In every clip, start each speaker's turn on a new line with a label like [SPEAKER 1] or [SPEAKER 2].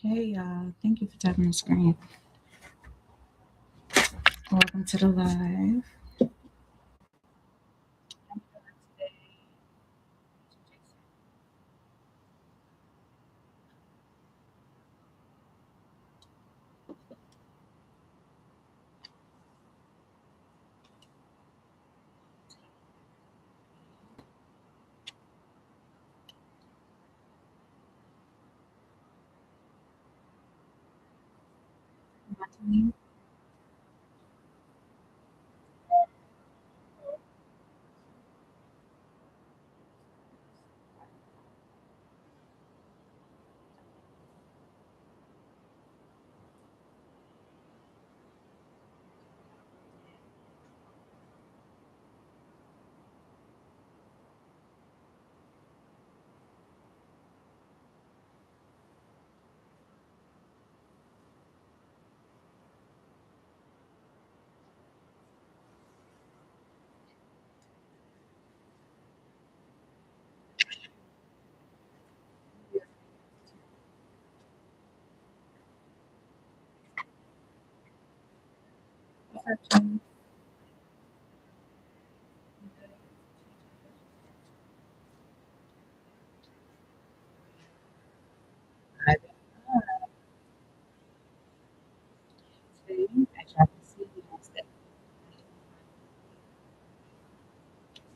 [SPEAKER 1] Hey y'all, thank you for tapping the screen. Welcome to the live.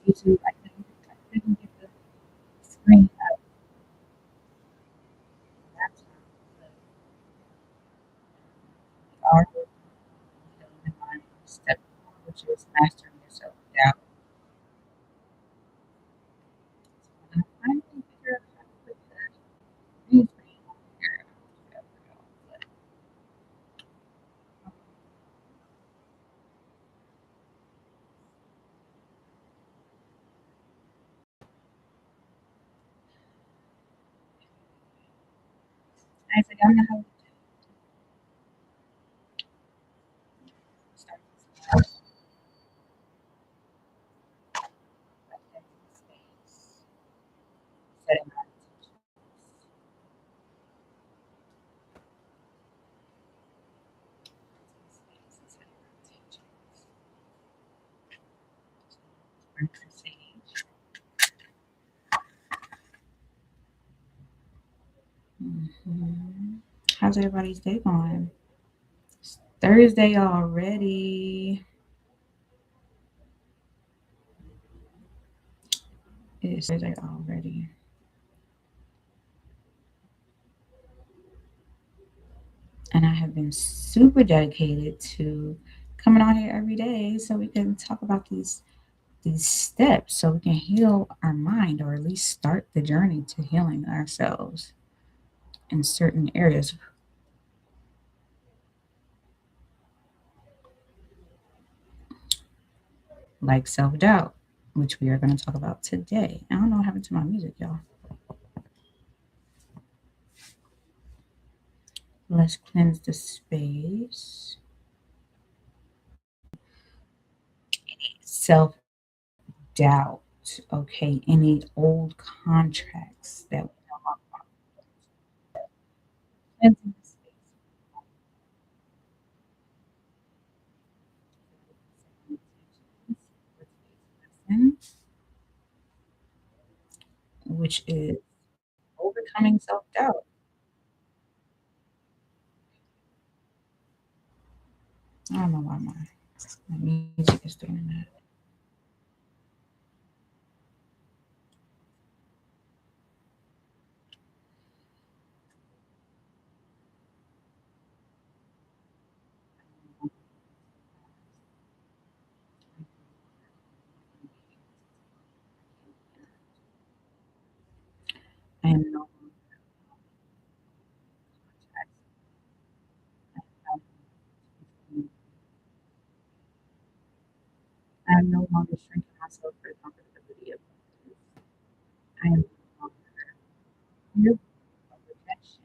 [SPEAKER 1] YouTube, I couldn't get the screen up that time. But our in my step four, which is mastering yourself doubt. So when I finally figure out how to put that green screen on here, but Isaac, I don't know how to start this live. But that's space, setting my intentions, space, and setting my intentions. Bring her sage. How's everybody's day going? It's Thursday already. It's Thursday already. And I have been super dedicated to coming on here every day so we can talk about these steps so we can heal our mind or at least start the journey to healing ourselves in certain areas like self-doubt, which we are going to talk about today. I don't know what happened to my music, y'all. Let's cleanse the space. Self doubt, okay, any old contracts that we know about cleansing the space, which is overcoming self doubt. I don't know why my music is doing that. I am no longer I am no longer shrinking myself for the comfortability of others. I am no longer fearful of rejection.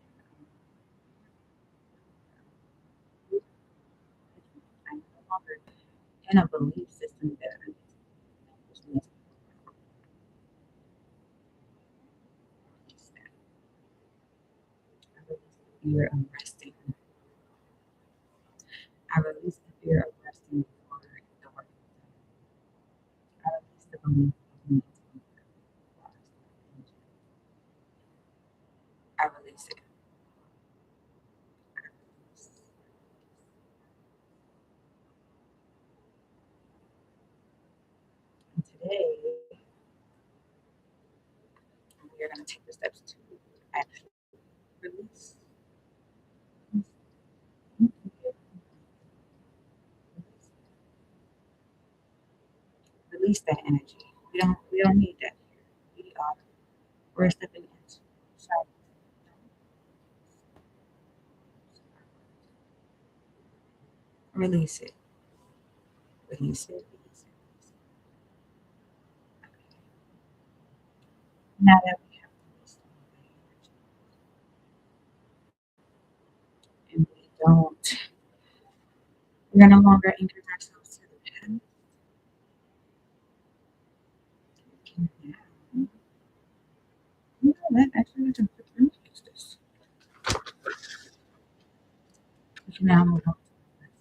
[SPEAKER 1] I am no longer in a belief system that I need to fear of resting. I release the fear of resting before the work is done. I release the belief of needing to be perfect before I start the journey. I release it. I release. And today, we are going to take the steps to actually release. Release that energy. We don't need that here. We're stepping into silence. Release it. Release it. Release it. Release it. Now that we have released all of that energy, and we're no longer anchoring ourselves to the past. We can now, you know what? Actually, we can quickly fix this. We can now move on to the next.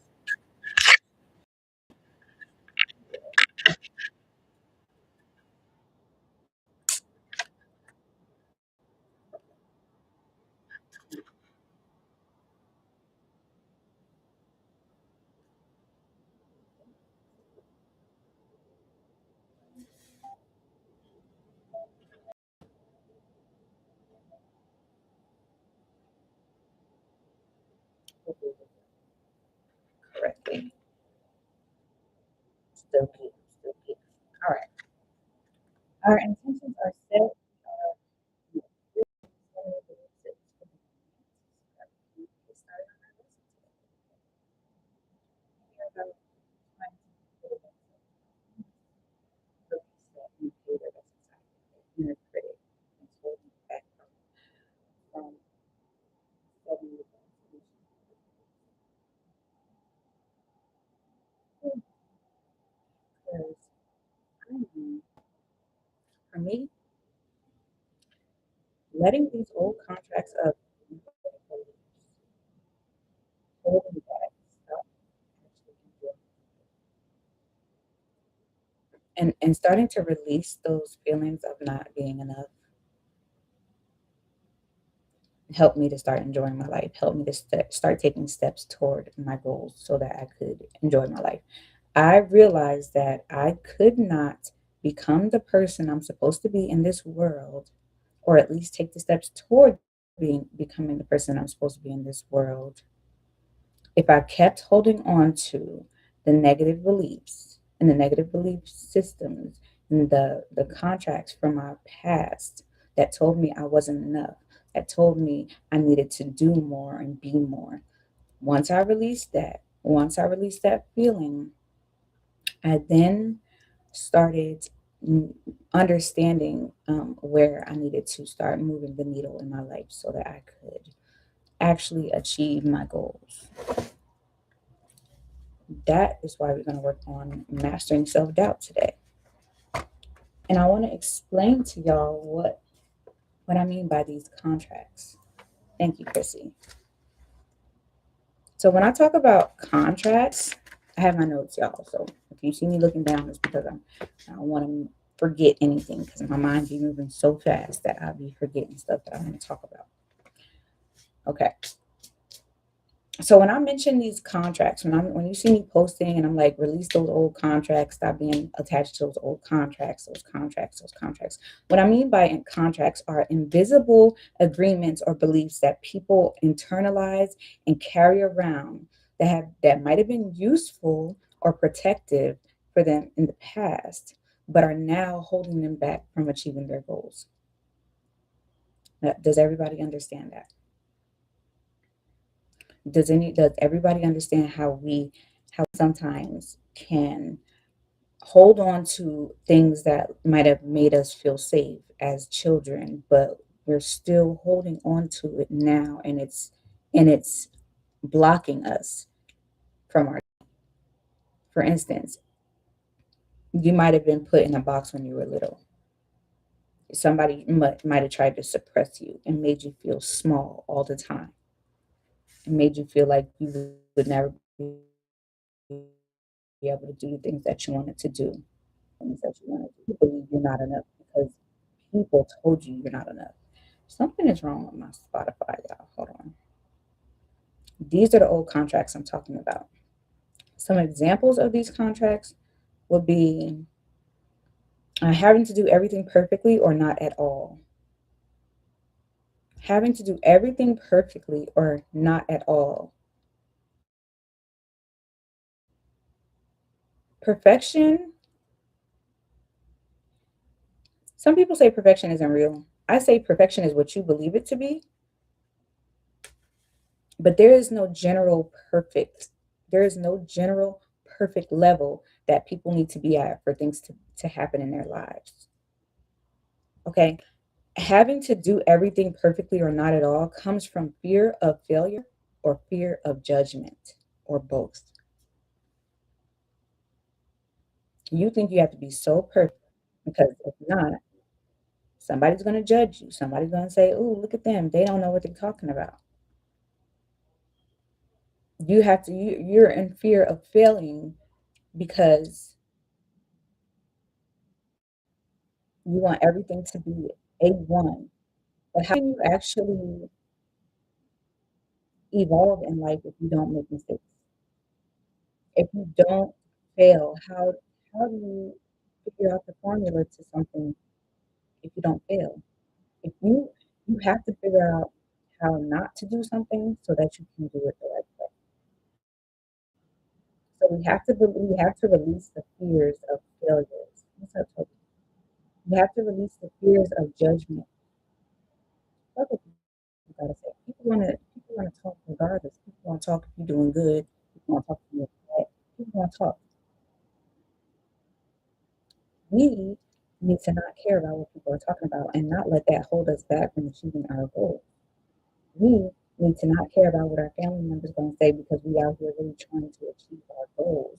[SPEAKER 1] We'll do it correctly. Still keep. Still keep. All right. Our intentions are set. We are really excited to get started on our lesson today. We are about trying to get release that indicator that's inside the inner critic and holding you back from setting your goals. Because I know for me, letting these old contracts of holding back stuff actually enjoy and starting to release those feelings of not being enough helped me to start enjoying my life, helped me to start taking steps toward my goals so that I could enjoy my life. I realized that I could not become the person I'm supposed to be in this world, or at least take the steps toward becoming the person I'm supposed to be in this world, if I kept holding on to the negative beliefs and the negative belief systems and the contracts from my past that told me I wasn't enough, that told me I needed to do more and be more. Once I released that feeling, I then started understanding where I needed to start moving the needle in my life so that I could actually achieve my goals. That is why we're going to work on mastering self doubt today. And I want to explain to y'all what I mean by these contracts. Thank you, Chrissy. So when I talk about contracts, I have my notes, y'all. So if you see me looking down, it's because I don't want to forget anything because my mind be moving so fast that I'll be forgetting stuff that I want to talk about. Okay. So when I mention these contracts, when you see me posting and I'm like, release those old contracts, stop being attached to those old contracts, those contracts, those contracts. What I mean by contracts are invisible agreements or beliefs that people internalize and carry around that might have been useful or protective for them in the past, but are now holding them back from achieving their goals. Does everybody understand that? Does everybody understand how sometimes can hold on to things that might have made us feel safe as children, but we're still holding on to it now, and it's blocking us from our. For instance, you might have been put in a box when you were little. Somebody might have tried to suppress you and made you feel small all the time. It made you feel like you would never be able to do the things that you wanted to do, things that you wanted to do. You believe you're not enough because people told you you're not enough. Something is wrong with my Spotify, y'all. Hold on. These are the old contracts I'm talking about. Some examples of these contracts would be having to do everything perfectly or not at all. Having to do everything perfectly or not at all. Perfection, some people say perfection isn't real. I say perfection is what you believe it to be, but there is no general perfect. There is no general perfect level that people need to be at for things to happen in their lives. Okay. Having to do everything perfectly or not at all comes from fear of failure or fear of judgment or both. You think you have to be so perfect because if not, somebody's going to judge you. Somebody's going to say, "Oh, look at them. They don't know what they're talking about." You're in fear of failing because you want everything to be A1. But how can you actually evolve in life if you don't make mistakes? If you don't fail, how do you figure out the formula to something if you don't fail? If you have to figure out how not to do something so that you can do it the right way. So we have to release the fears of failures. What's up, Toby? You have to release the fears of judgment. Other people gotta say. People wanna talk regardless. People wanna talk if you're doing good. People wanna talk if you're bad. People wanna talk. We need to not care about what people are talking about and not let that hold us back from achieving our goals. We need to not care about what our family members gonna say because we out here really trying to achieve our goals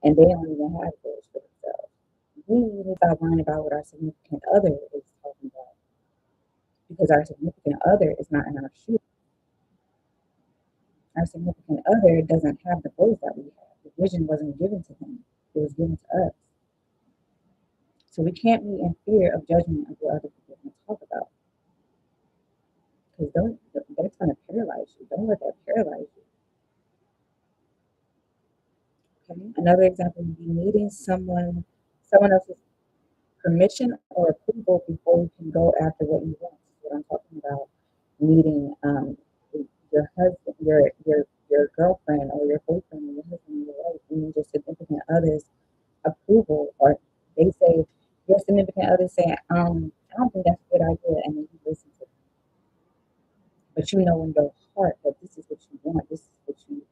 [SPEAKER 1] and they don't even have goals for themselves. We need to stop worrying about what our significant other is talking about because our significant other is not in our shoes. Our significant other doesn't have the goals that we have. The vision wasn't given to him, it was given to us. So we can't be in fear of judgment of what other people are going to talk about because that's going to paralyze you. Don't let that paralyze you. Okay? Another example would be needing someone else's permission or approval before you can go after what you want. This is what I'm talking about. Needing your husband, your girlfriend, or your boyfriend, or your husband, or your wife, you need your significant other's approval, or they say your significant other say, I don't think that's a good idea, and then you listen to them. But you know in your heart that this is what you want. This is what you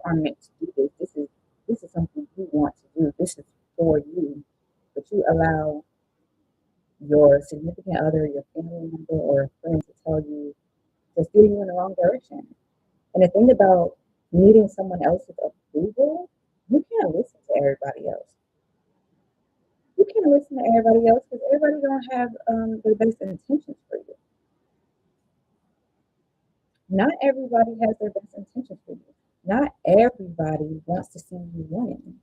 [SPEAKER 1] are meant to do. This is something you want to do. This is for you. But you allow your significant other, your family member, or a friend to tell you to steer you in the wrong direction. And the thing about needing someone else's approval, you can't listen to everybody else. You can't listen to everybody else because everybody don't have the best intentions for you. Not everybody has their best intentions for you. Not everybody wants to see you win.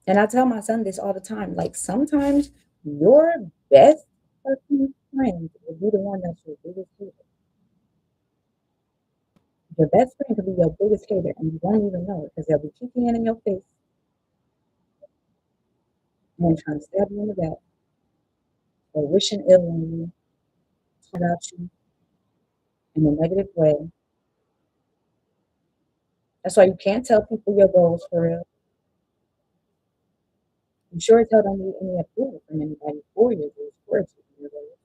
[SPEAKER 1] And I tell my son this all the time. Like sometimes your best fucking friend will be the one that's your biggest hater. Your best friend could be your biggest hater and you won't even know it because they'll be kicking in your face and trying to stab you in the back or wishing ill on you, talking about you in a negative way. That's why you can't tell people your goals for real. You sure as hell don't need any approval from anybody for your goals, for achieving your goals.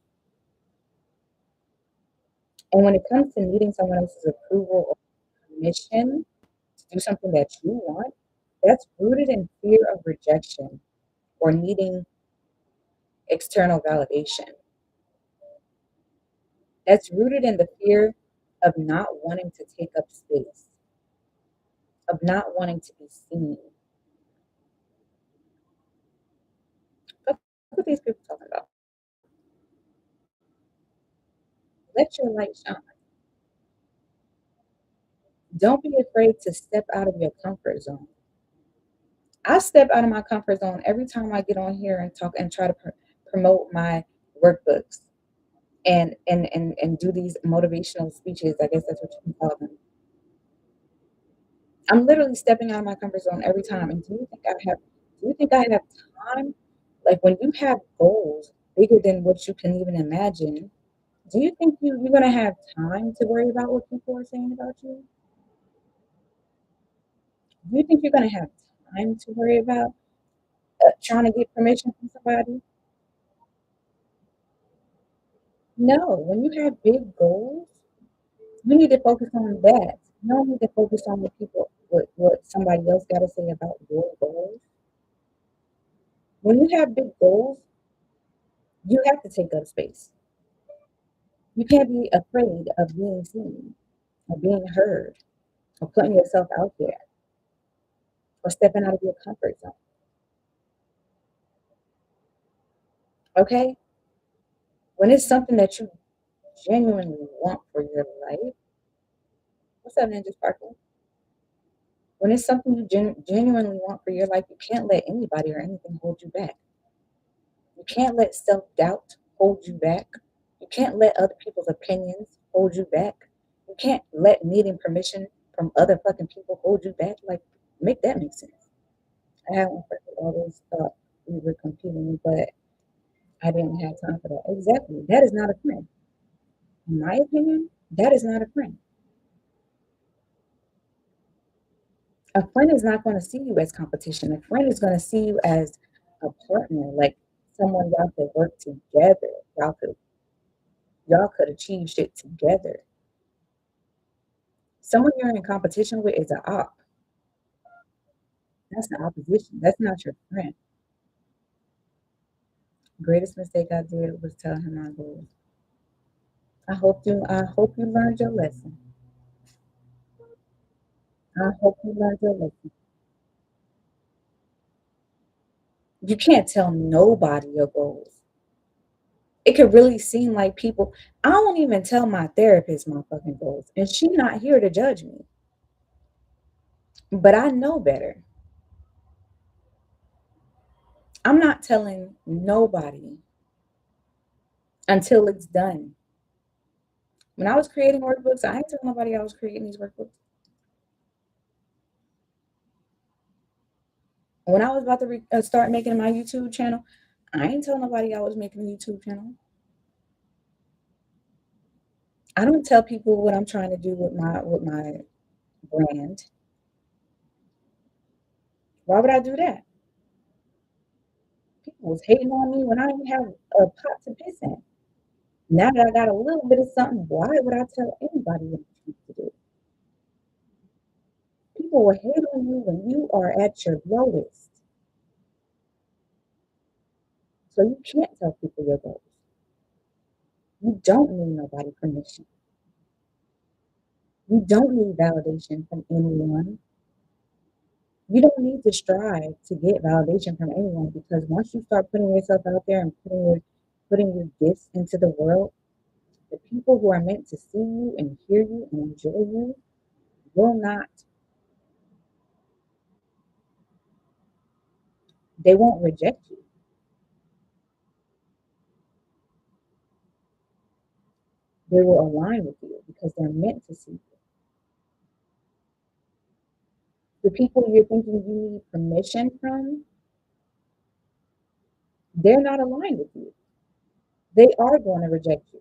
[SPEAKER 1] And when it comes to needing someone else's approval or permission to do something that you want, that's rooted in fear of rejection or needing external validation. That's rooted in the fear of not wanting to take up space, of not wanting to be seen. That's what these people talking about. Let your light shine. Don't be afraid to step out of your comfort zone. I step out of my comfort zone every time I get on here and talk and try to promote my workbooks and do these motivational speeches. I guess that's what you can call them. I'm literally stepping out of my comfort zone every time. And do you think I have time? Like when you have goals bigger than what you can even imagine, do you think you're gonna have time to worry about what people are saying about you? Do you think you're gonna have time to worry about trying to get permission from somebody? No, when you have big goals, you need to focus on that. You don't need to focus on what somebody else got to say about your goals. When you have big goals, you have to take up space. You can't be afraid of being seen, or being heard, or putting yourself out there, or stepping out of your comfort zone. Okay? When it's something that you genuinely want for your life, what's up, Ninja Sparkle? When it's something you genuinely want for your life, you can't let anybody or anything hold you back. You can't let self doubt hold you back. You can't let other people's opinions hold you back. You can't let needing permission from other fucking people hold you back. Like, make that make sense. I haven't always thought we were competing, but I didn't have time for that. Exactly. That is not a friend. In my opinion, that is not a friend. A friend is not going to see you as competition. A friend is going to see you as a partner, like someone y'all could work together. Y'all could achieve shit together. Someone you're in competition with is an op. That's an opposition. That's not your friend. Greatest mistake I did was telling him my goals. I hope you learned your lesson. I hope you learned your lesson. You can't tell nobody your goals. It could really seem like people. I don't even tell my therapist my fucking goals, and she's not here to judge me. But I know better. I'm not telling nobody until it's done. When I was creating workbooks, I ain't telling nobody I was creating these workbooks. When I was about to start making my YouTube channel, I ain't telling nobody I was making a YouTube channel. I don't tell people what I'm trying to do with my brand. Why would I do that? People was hating on me when I didn't have a pot to piss in. Now that I got a little bit of something, why would I tell anybody what I'm trying to do? People will hate on you when you are at your lowest. So you can't tell people your goals. You don't need nobody permission. You don't need validation from anyone. You don't need to strive to get validation from anyone because once you start putting yourself out there and putting your gifts into the world, the people who are meant to see you and hear you and enjoy you will not, they won't reject you. They will align with you because they're meant to see you. The people you're thinking you need permission from, they're not aligned with you. They are going to reject you.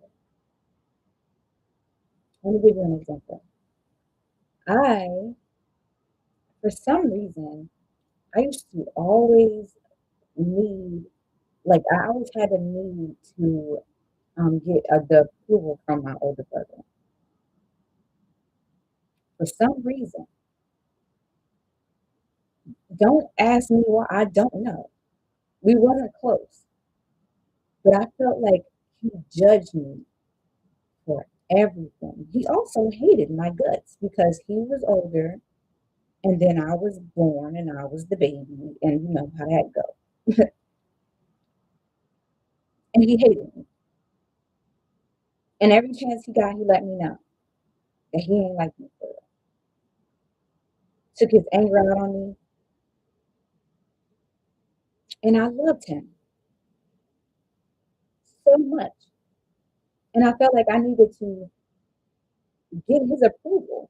[SPEAKER 1] Let me give you an example. I, for some reason, I used to always need, like, I always had a need to get the approval from my older brother. For some reason, don't ask me why, I don't know. We wasn't close, but I felt like he judged me for everything. He also hated my guts because he was older and then I was born and I was the baby, and you know how that goes. And he hated me. And every chance he got, he let me know that he ain't like me for real. Took his anger out on me, and I loved him so much. And I felt like I needed to get his approval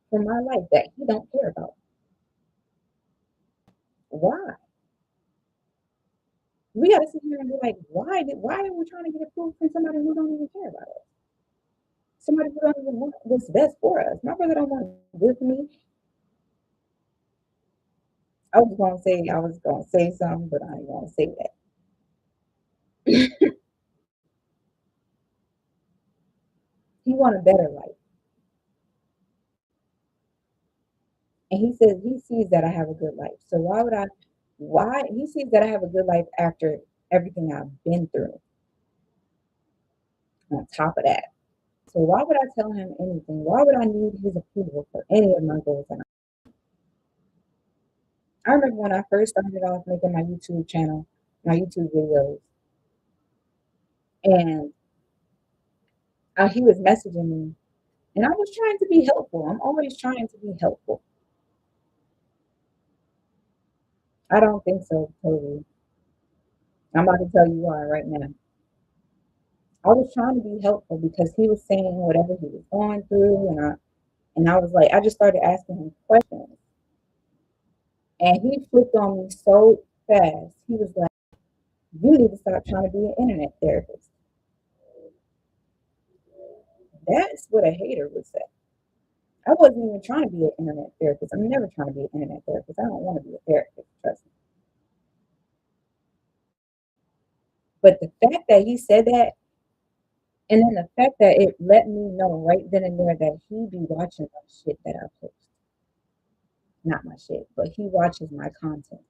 [SPEAKER 1] for my life that he don't care about. Why? We gotta sit here and be like, why are we trying to get approval from somebody who don't even care about us? Somebody who don't even want what's best for us. My brother don't want good for me. I was gonna say something, but I ain't gonna say that. He want a better life. And he says he sees that I have a good life. So why he sees that I have a good life after everything I've been through on top of that. So why would I tell him anything? Why would I need his approval for any of my goals? And I remember when I first started off making my YouTube channel, my YouTube videos, and he was messaging me, and I was trying to be helpful. I'm always trying to be helpful. I don't think so, totally. I'm about to tell you why right now. I was trying to be helpful because he was saying whatever he was going through, and I was like, I just started asking him questions, and he flipped on me so fast. He was like, "You need to stop trying to be an internet therapist." That's what a hater would say. I wasn't even trying to be an internet therapist. I'm never trying to be an internet therapist. I don't want to be a therapist, trust me. But the fact that he said that, and then the fact that it let me know right then and there that he be watching my shit that I post. Not my shit, but he watches my content.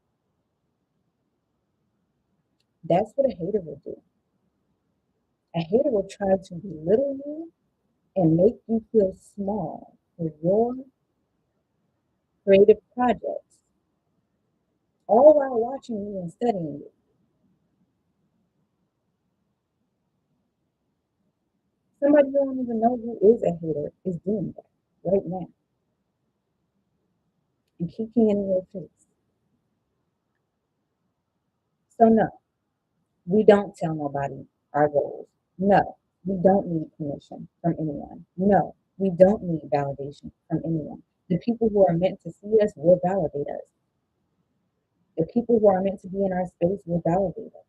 [SPEAKER 1] That's what a hater will do. A hater will try to belittle you and make you feel small for your creative projects, all while watching you and studying you. Somebody you don't even know who is a hater is doing that right now and kicking in your face. So no, we don't tell nobody our goals. No, we don't need permission from anyone. No, we don't need validation from anyone. The people who are meant to see us will validate us. The people who are meant to be in our space will validate us.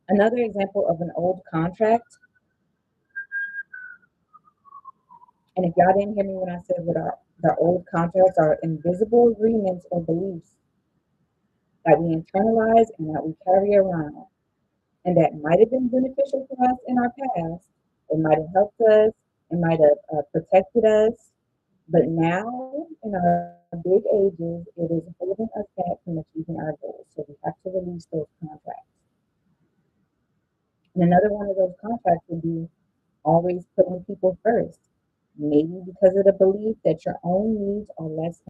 [SPEAKER 1] Another example of an old contract, and if y'all didn't hear me when I said what the old contracts are invisible agreements or beliefs that we internalize and that we carry around, and that might have been beneficial for us in our past. It might have helped us. It might have protected us. But now, in our big ages, it is holding us back from achieving our goals. So we have to release those contracts. And another one of those contracts would be always putting people first. Maybe because of the belief that your own needs are less.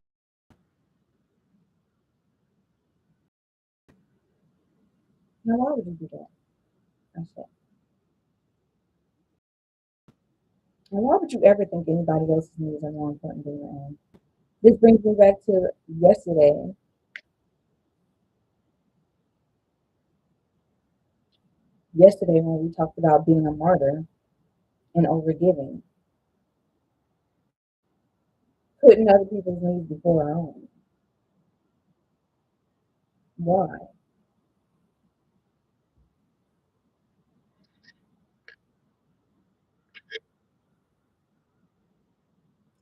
[SPEAKER 1] Now, why would you do that? I said. And why would you ever think anybody else's needs are more important than your own? This brings me back to yesterday. Yesterday, when we talked about being a martyr and overgiving, putting other people's needs before our own. Why?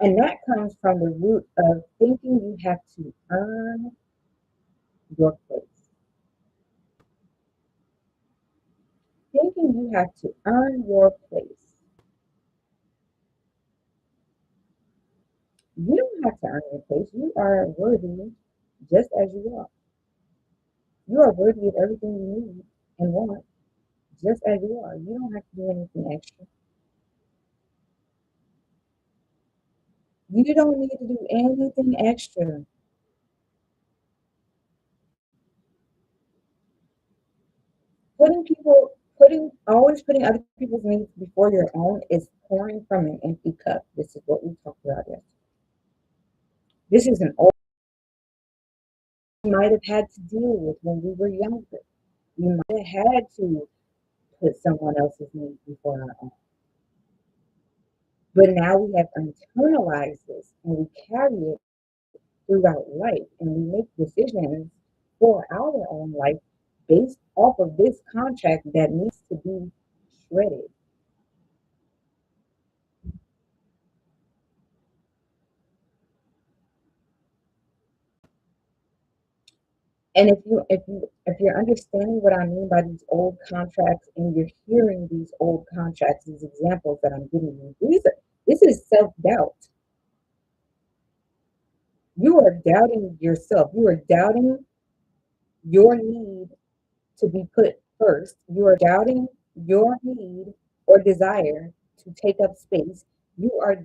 [SPEAKER 1] And that comes from the root of thinking you have to earn your place. Thinking you have to earn your place. You don't have to earn your place. You are worthy just as you are. You are worthy of everything you need and want just as you are. You don't have to do anything extra. You don't need to do anything extra.
[SPEAKER 2] Always putting other people's needs before your own is pouring from an empty cup. This is what we talked about yesterday. This is an old we might have had to deal with when we were younger. We might have had to put someone else's needs before our own. But now we have internalized this and we carry it throughout life and we make decisions for our own life based off of this contract that needs to be shredded. And if you're understanding what I mean by these old contracts and you're hearing these old contracts, these examples that I'm giving you, this is self-doubt. You are doubting yourself. You are doubting your need to be put first. You are doubting your need or desire to take up space. You are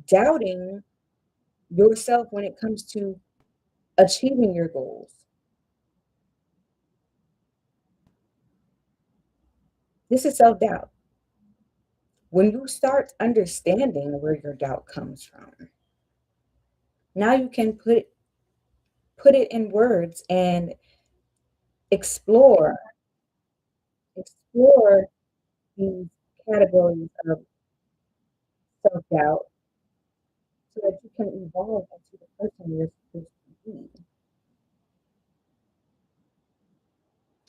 [SPEAKER 2] doubting yourself when it comes to achieving your goals. This is self-doubt. When you start understanding where your doubt comes from, now you can put it in words and explore explore these categories of self-doubt so that you can evolve into the person you're supposed to be.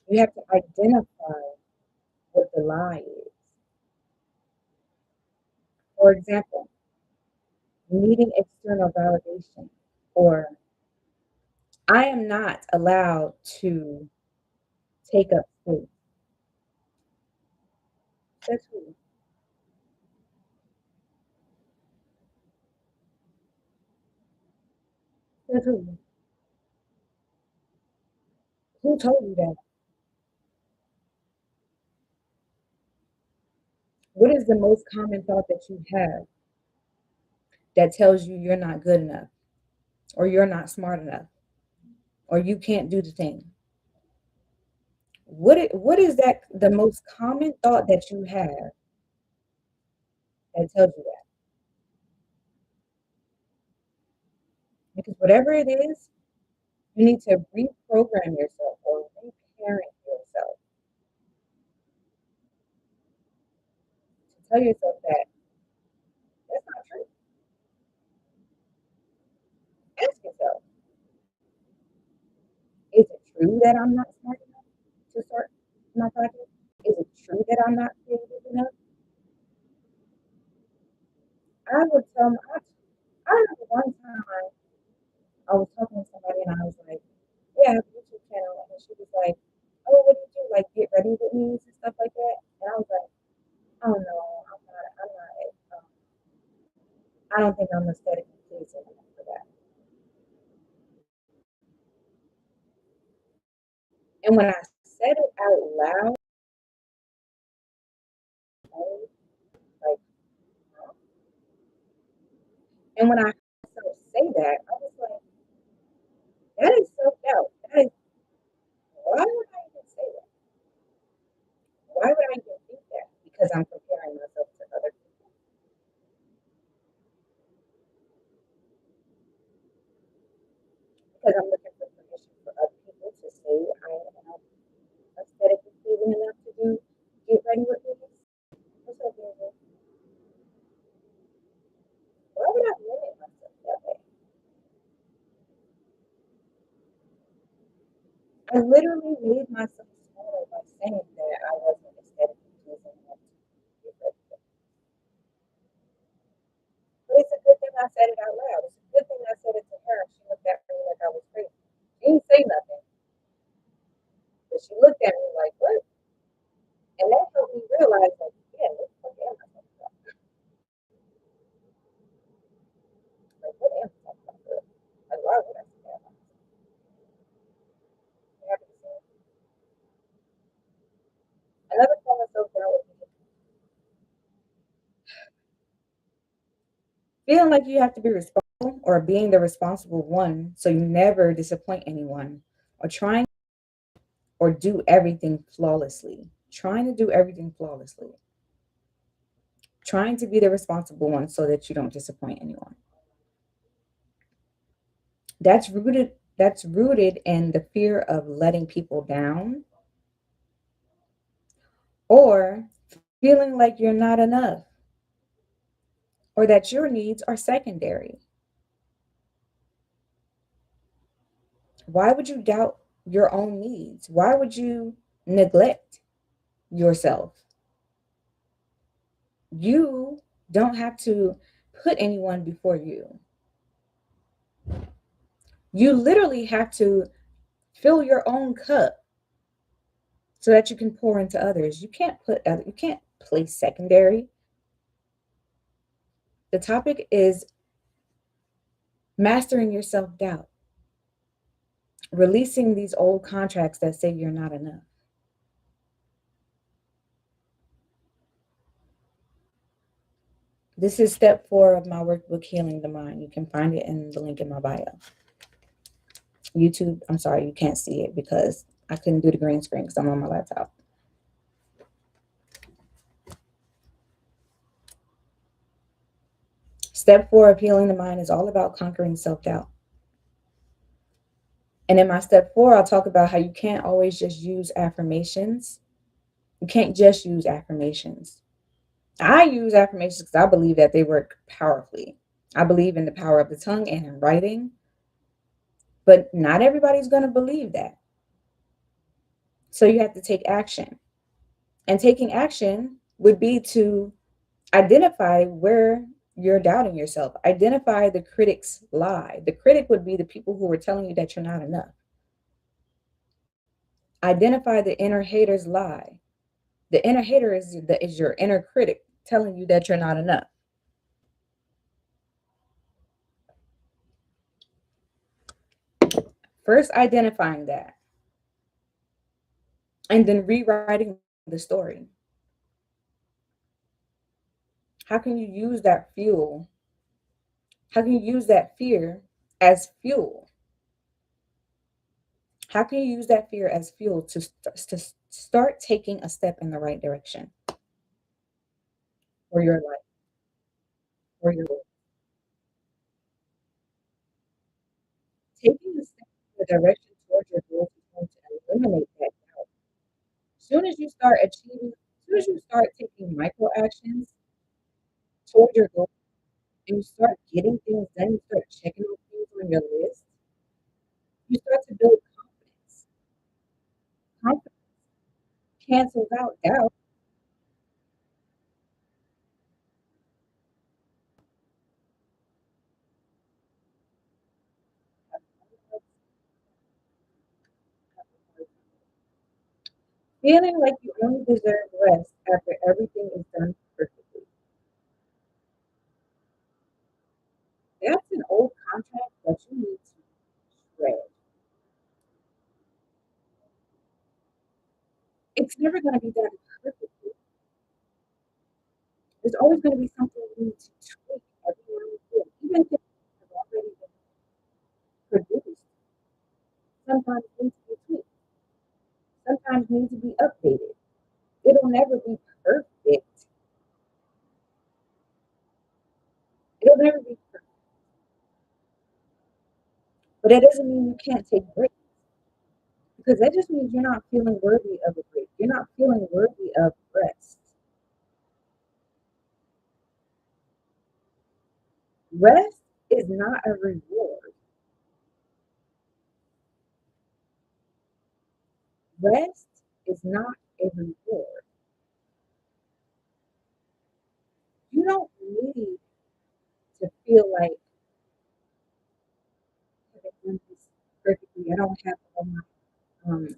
[SPEAKER 2] You have to identify what the lie is. For example, needing external validation, or I am not allowed to take up space. That's who. That's who. Who told you that? What is the most common thought that you have that tells you you're not good enough, or you're not smart enough, or you can't do the thing? What is that the most common thought that you have that tells you that? Because whatever it is, you need to reprogram yourself or reparent yourself to tell yourself that that's not true. Ask yourself, is it true that I'm not smart enough to start my project? Is it true that I'm not creative enough? I would tell my, I remember one time I was talking to somebody and I was like, yeah, I have a YouTube channel. And she was like, oh, what do you do? Like, get ready with me and stuff like that. And I was like, oh no, I'm not, I don't think I'm aesthetically pleasing enough for that. And when I said it out loud, like, and when I heard myself say that, I was like, that is self doubt. That is, why would I even say that? Why would I even think that? Because I'm comparing myself to other people. Because I'm looking for permission for other people to say I am aesthetically pleasing enough to do get ready with me. What's up, baby? Why would I limit myself that way? I literally made myself smaller by saying that I wasn't aesthetically pleasing enough to get ready with me. But it's a good thing I said it out loud. It's a good thing I said it to her. She looked at me like I was crazy. She didn't say nothing, but she looked at me like, what? And that helped me realize, like, yeah, what the fuck am I talking about? Like, what am I talking about? Like, why would I say that? You have to say another form of self doubt would be feeling like you have to be responsible or being the responsible one so you never disappoint anyone or trying or do everything flawlessly, trying to do everything flawlessly, trying to be the responsible one so that you don't disappoint anyone. That's rooted in the fear of letting people down or feeling like you're not enough or that your needs are secondary. Why would you doubt your own needs? Why would you neglect yourself? You don't have to put anyone before you. You literally have to fill your own cup so that you can pour into others. You can't place secondary. The topic is mastering your self-doubt, releasing these old contracts that say you're not enough. This is step 4 of my workbook, Healing the Mind. You can find it in the link in my bio. YouTube, I'm sorry, you can't see it because I couldn't do the green screen because I'm on my laptop. Step 4 of Healing the Mind is all about conquering self-doubt. And in my step 4, I'll talk about how you can't always just use affirmations. You can't just use affirmations. I use affirmations because I believe that they work powerfully. I believe in the power of the tongue and in writing, but not everybody's going to believe that. So you have to take action. And taking action would be to identify where you're doubting yourself. Identify the critic's lie. The critic would be the people who are telling you that you're not enough. Identify the inner hater's lie. The inner hater is your inner critic telling you that you're not enough. First, identifying that, and then rewriting the story. How can you use that fuel? How can you use that fear as fuel? How can you use that fear as fuel to start taking a step in the right direction for your life, for your goal? Taking a step in the direction towards your goals is going to eliminate that doubt. As soon as you start taking micro actions toward your goal and you start getting things done, you start checking off things on your list, you start to build confidence. Confidence cancels out doubt. Feeling like you only deserve rest after everything is done perfectly. That's an old contract that you need to shred. It's never going to be done perfectly. There's always going to be something you need to tweak every now and then. Even things that have already been produced, sometimes need to be tweaked, sometimes need to be updated. It'll never be perfect. It'll never be perfect. But that doesn't mean you can't take breaks because that just means you're not feeling worthy of a break. You're not feeling worthy of rest. Rest is not a reward. Rest is not a reward. You don't need to feel like "Have I done this perfectly. I don't have all my um,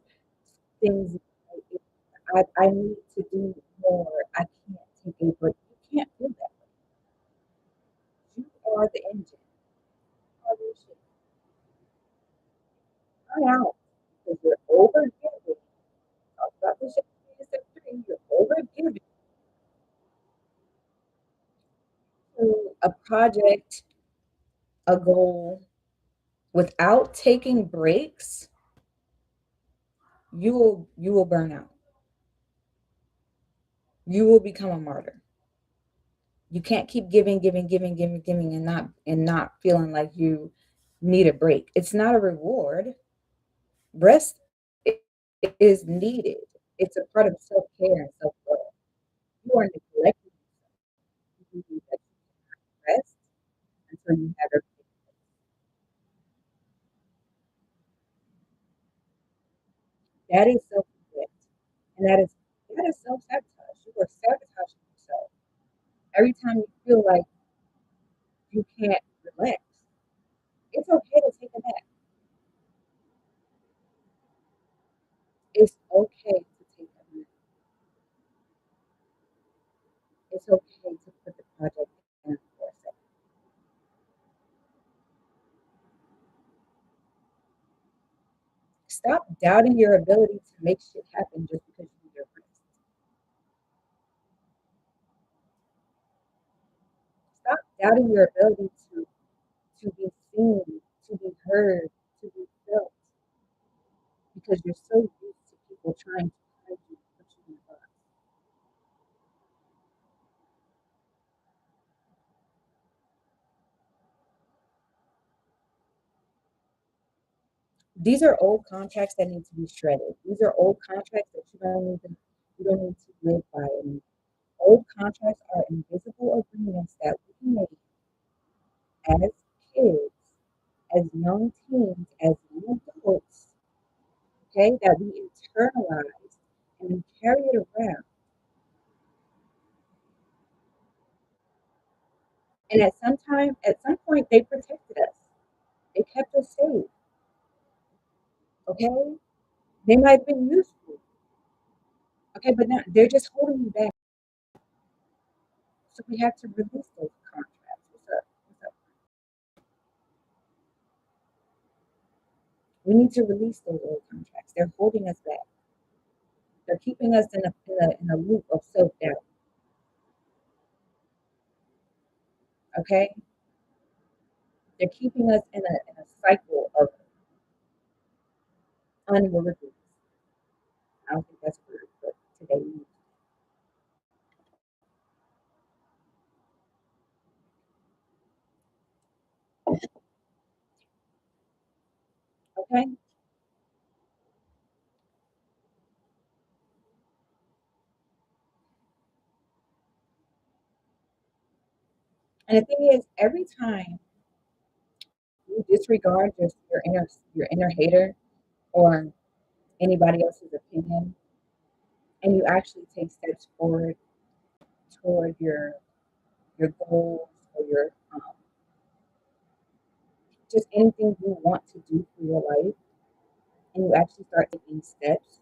[SPEAKER 2] things. I need to do more. I can't take a break." You can't do that. You are the engine. You are the ship. Burn out because you're overgiving. Talk about this in step 3. You're overgiving to a project, a goal, without taking breaks. you will burn out. You will become a martyr. You can't keep giving, and not feeling like you need a break. It's not a reward. Rest is needed. It's a part of self-care and self-love. You are neglecting you that you rest until you have everything. That is self-neglect. And that is self-sabotage. You are sabotaging yourself. Every time you feel like you can't relax, it's okay to take a nap. It's okay to take a nap. It's okay to put the project down for a second. Stop doubting your ability to make shit happen just because you need your rest. Stop doubting your ability to be seen, to be heard, to be felt, because you're so used to people trying to hide you, put you in a box. These are old contracts that need to be shredded. These are old contracts that you don't need to live by anymore. Old contracts are invisible agreements that we made as kids, as young teens, as young adults, okay, that we internalize and we carry it around. And at some point, they protected us. They kept us safe. Okay, they might have been useful. Okay, but now they're just holding you back. So we have to release those contracts. What's up? What's up? We need to release those old contracts. They're holding us back. They're keeping us in a loop of self doubt. Okay, they're keeping us in a cycle of unworthiness. I don't think that's a word, but today we use it. Okay, and the thing is, every time you disregard your inner hater or anybody else's opinion, and you actually take steps forward toward your goals or your just anything you want to do for your life, and you actually start taking steps,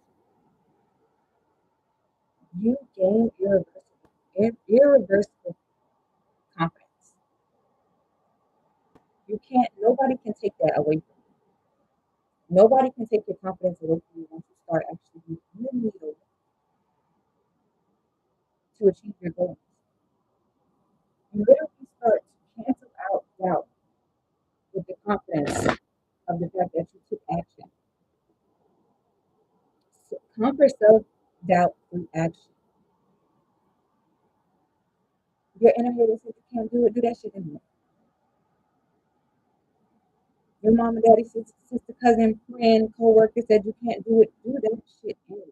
[SPEAKER 2] you gain irreversible confidence. You can't. Nobody can take that away from you. Nobody can take your confidence away from you once you start actually moving the needle to achieve your goals. You literally start to cancel out doubt with the confidence of the fact that you took action. So conquer self doubt through action. Your inner hater says you can't do it, do that shit anyway. Your mom and daddy, sister, cousin, friend, co-worker said you can't do it, do that shit anyway.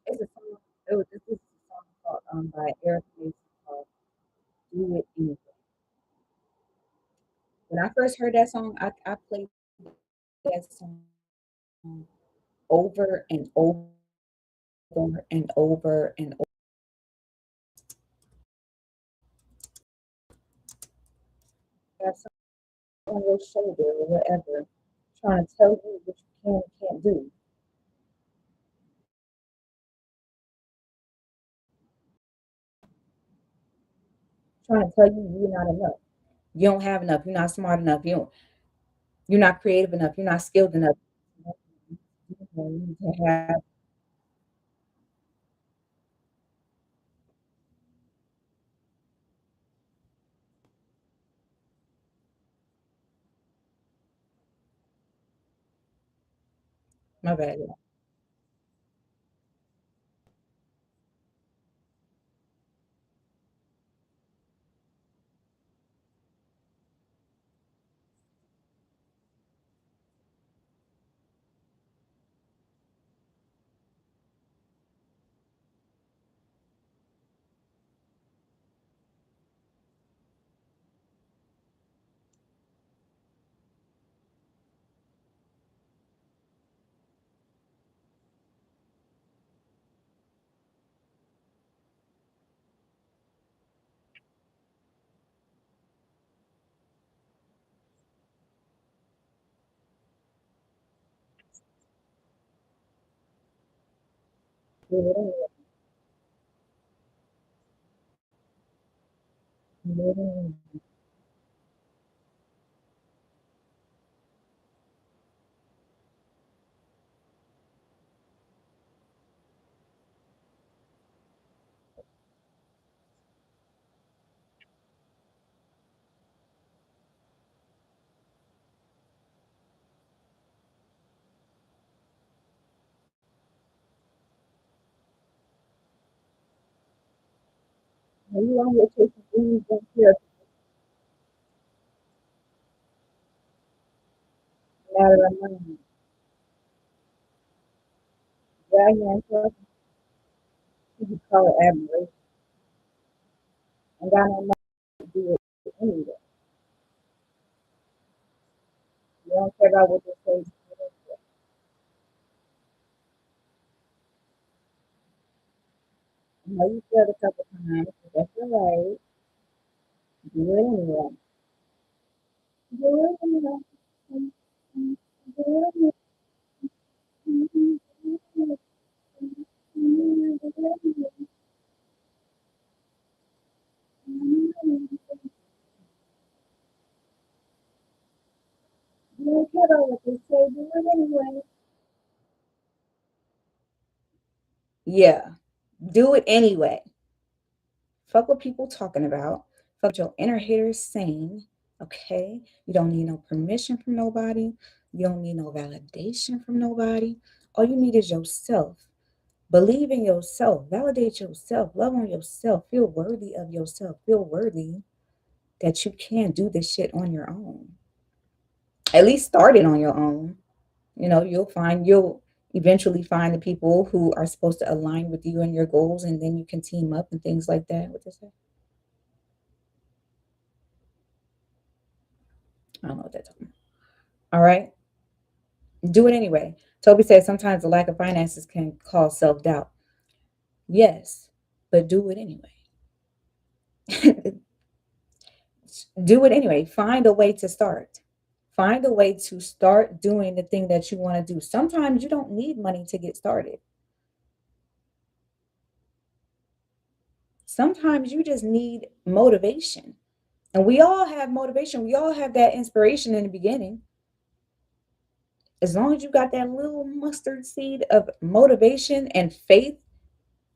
[SPEAKER 2] It's a song. This is a song called by Eric Mason called "Do It Anyway." When I first heard that song, I played that song over and over and over and over. That song on your shoulder or whatever, trying to tell you what you can and can't do, trying to tell you you're not enough. You don't have enough. You're not smart enough. You're not creative enough. You're not skilled enough. You need to have My bad. Yeah. Yeah. When you on your chasing dreams, don't care if it's a matter of money. Right now, so you can call it admiration. And got no money to do it anyway. You don't care about what they say. I know you failed a couple times, but that's all right. Do it anyway. Do it anyway. Do it anyway. You don't care about what they say. Do it anyway. Yeah, do it anyway. Fuck what people talking about. Fuck what your inner haters saying. Okay? You don't need no permission from nobody. You don't need no validation from nobody. All you need is yourself. Believe in yourself. Validate yourself. Love on yourself. Feel worthy of yourself. Feel worthy that you can do this shit on your own. At least start it on your own. You'll eventually find the people who are supposed to align with you and your goals, and then you can team up and things like that. What is that? I don't know what that's talking about. All right. Do it anyway. Toby said sometimes the lack of finances can cause self doubt. Yes, but do it anyway. Do it anyway. Find a way to start. Find a way to start doing the thing that you want to do. Sometimes you don't need money to get started. Sometimes you just need motivation. And we all have motivation. We all have that inspiration in the beginning. As long as you got that little mustard seed of motivation and faith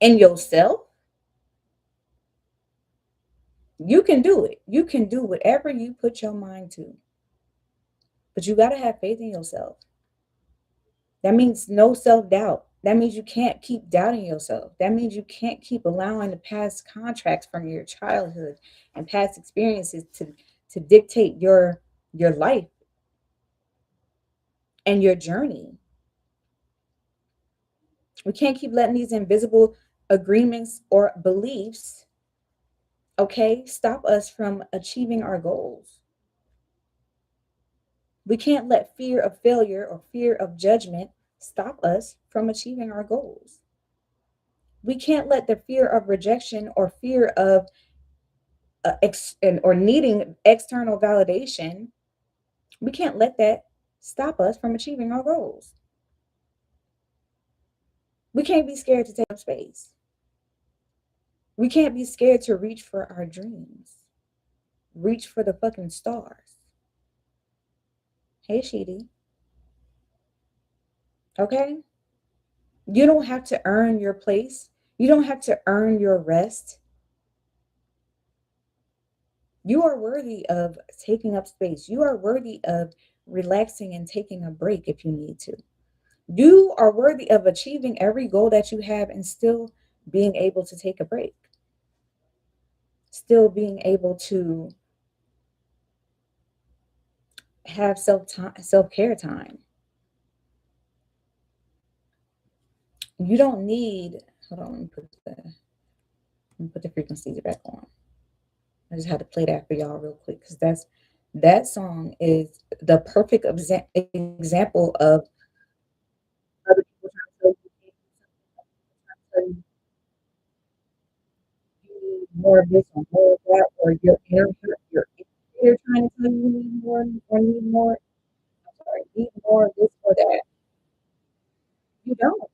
[SPEAKER 2] in yourself, you can do it. You can do whatever you put your mind to. But you got to have faith in yourself. That means no self doubt. That means you can't keep doubting yourself. That means you can't keep allowing the past contracts from your childhood and past experiences to dictate your life and your journey. We can't keep letting these invisible agreements or beliefs, okay, stop us from achieving our goals. We can't let fear of failure or fear of judgment stop us from achieving our goals. We can't let the fear of rejection or fear of or needing external validation, we can't let that stop us from achieving our goals. We can't be scared to take up space. We can't be scared to reach for our dreams. Reach for the fucking stars. Hey, Sheedy. Okay? You don't have to earn your place. You don't have to earn your rest. You are worthy of taking up space. You are worthy of relaxing and taking a break if you need to. You are worthy of achieving every goal that you have and still being able to take a break, still being able to have self-care time. You don't need, hold on, let me put the frequencies back on. I just had to play that for y'all real quick because that song is the perfect example of other people trying to tell you you can't do something, you need more of this or more of that, or your inner trying to tell you you need more or need more. I'm sorry, need more of this or that. You don't.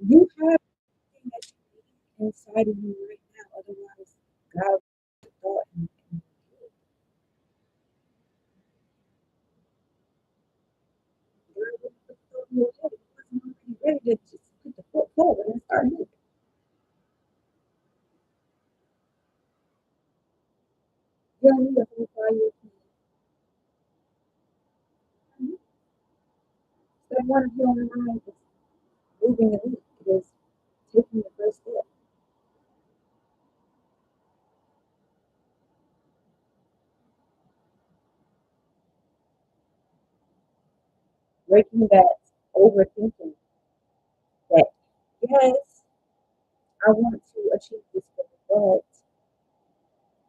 [SPEAKER 2] You have everything that you need inside of you right now. Otherwise, God thought and God would put the in your head. It wasn't already ready to just put the foot forward and start moving. You don't need a whole 5 year plan. Step one of your mind is moving the week. It is taking the first step, breaking that overthinking that, yes, I want to achieve this goal, but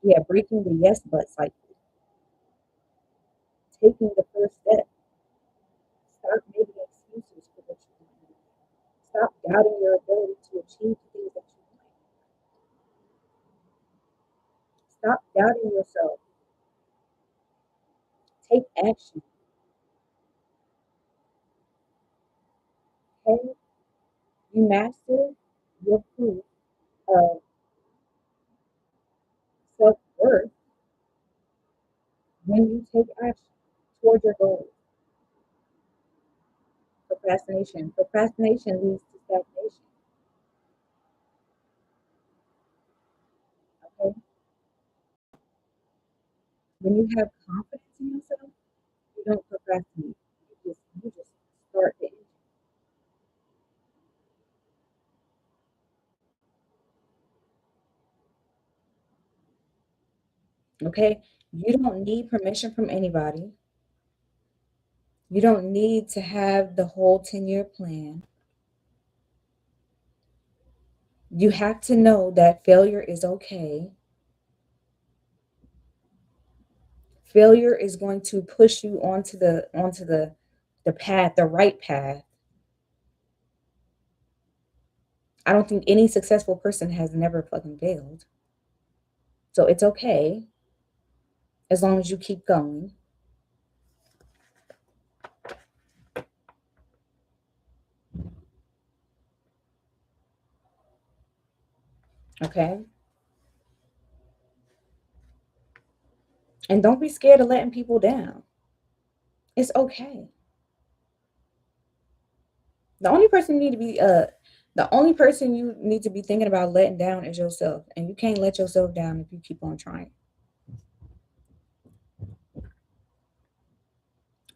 [SPEAKER 2] yeah, breaking the yes but cycle, taking the first step. Stop making excuses for what you want to do. Stop doubting your ability to achieve the things that you want. Stop doubting yourself. Take action. Okay? You master your proof of self worth when you take action toward your goals. Procrastination. Procrastination leads to stagnation. Okay? When you have confidence in yourself, you don't procrastinate. You just start the engine. Okay? You don't need permission from anybody. You don't need to have the whole 10-year plan. You have to know that failure is okay. Failure is going to push you onto the path, the right path. I don't think any successful person has never fucking failed. So it's okay as long as you keep going. Okay? And don't be scared of letting people down. It's okay. The only person you need to be the only person you need to be thinking about letting down is yourself. And you can't let yourself down if you keep on trying.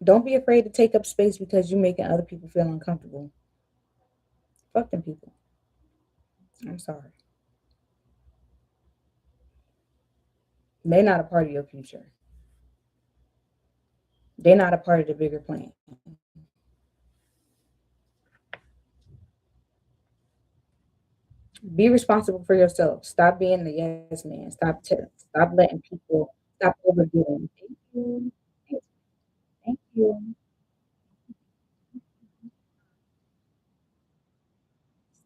[SPEAKER 2] Don't be afraid to take up space because you're making other people feel uncomfortable. Fuck them people. I'm sorry. They're not a part of your future. They're not a part of the bigger plan. Be responsible for yourself. Stop being the yes man. Stop letting people stop overdoing. Thank you. Thank you.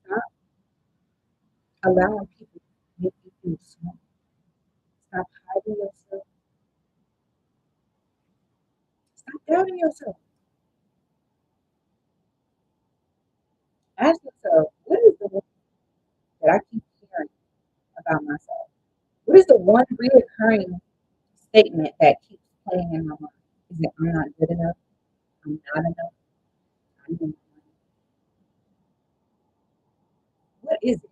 [SPEAKER 2] Stop allowing people to make you feel small. Stop hiding yourself. Stop doubting yourself. Ask yourself, what is the one that I keep hearing about myself? What is the one reoccurring statement that keeps playing in my mind? Is it I'm not good enough? I'm not enough? I'm not. What is it?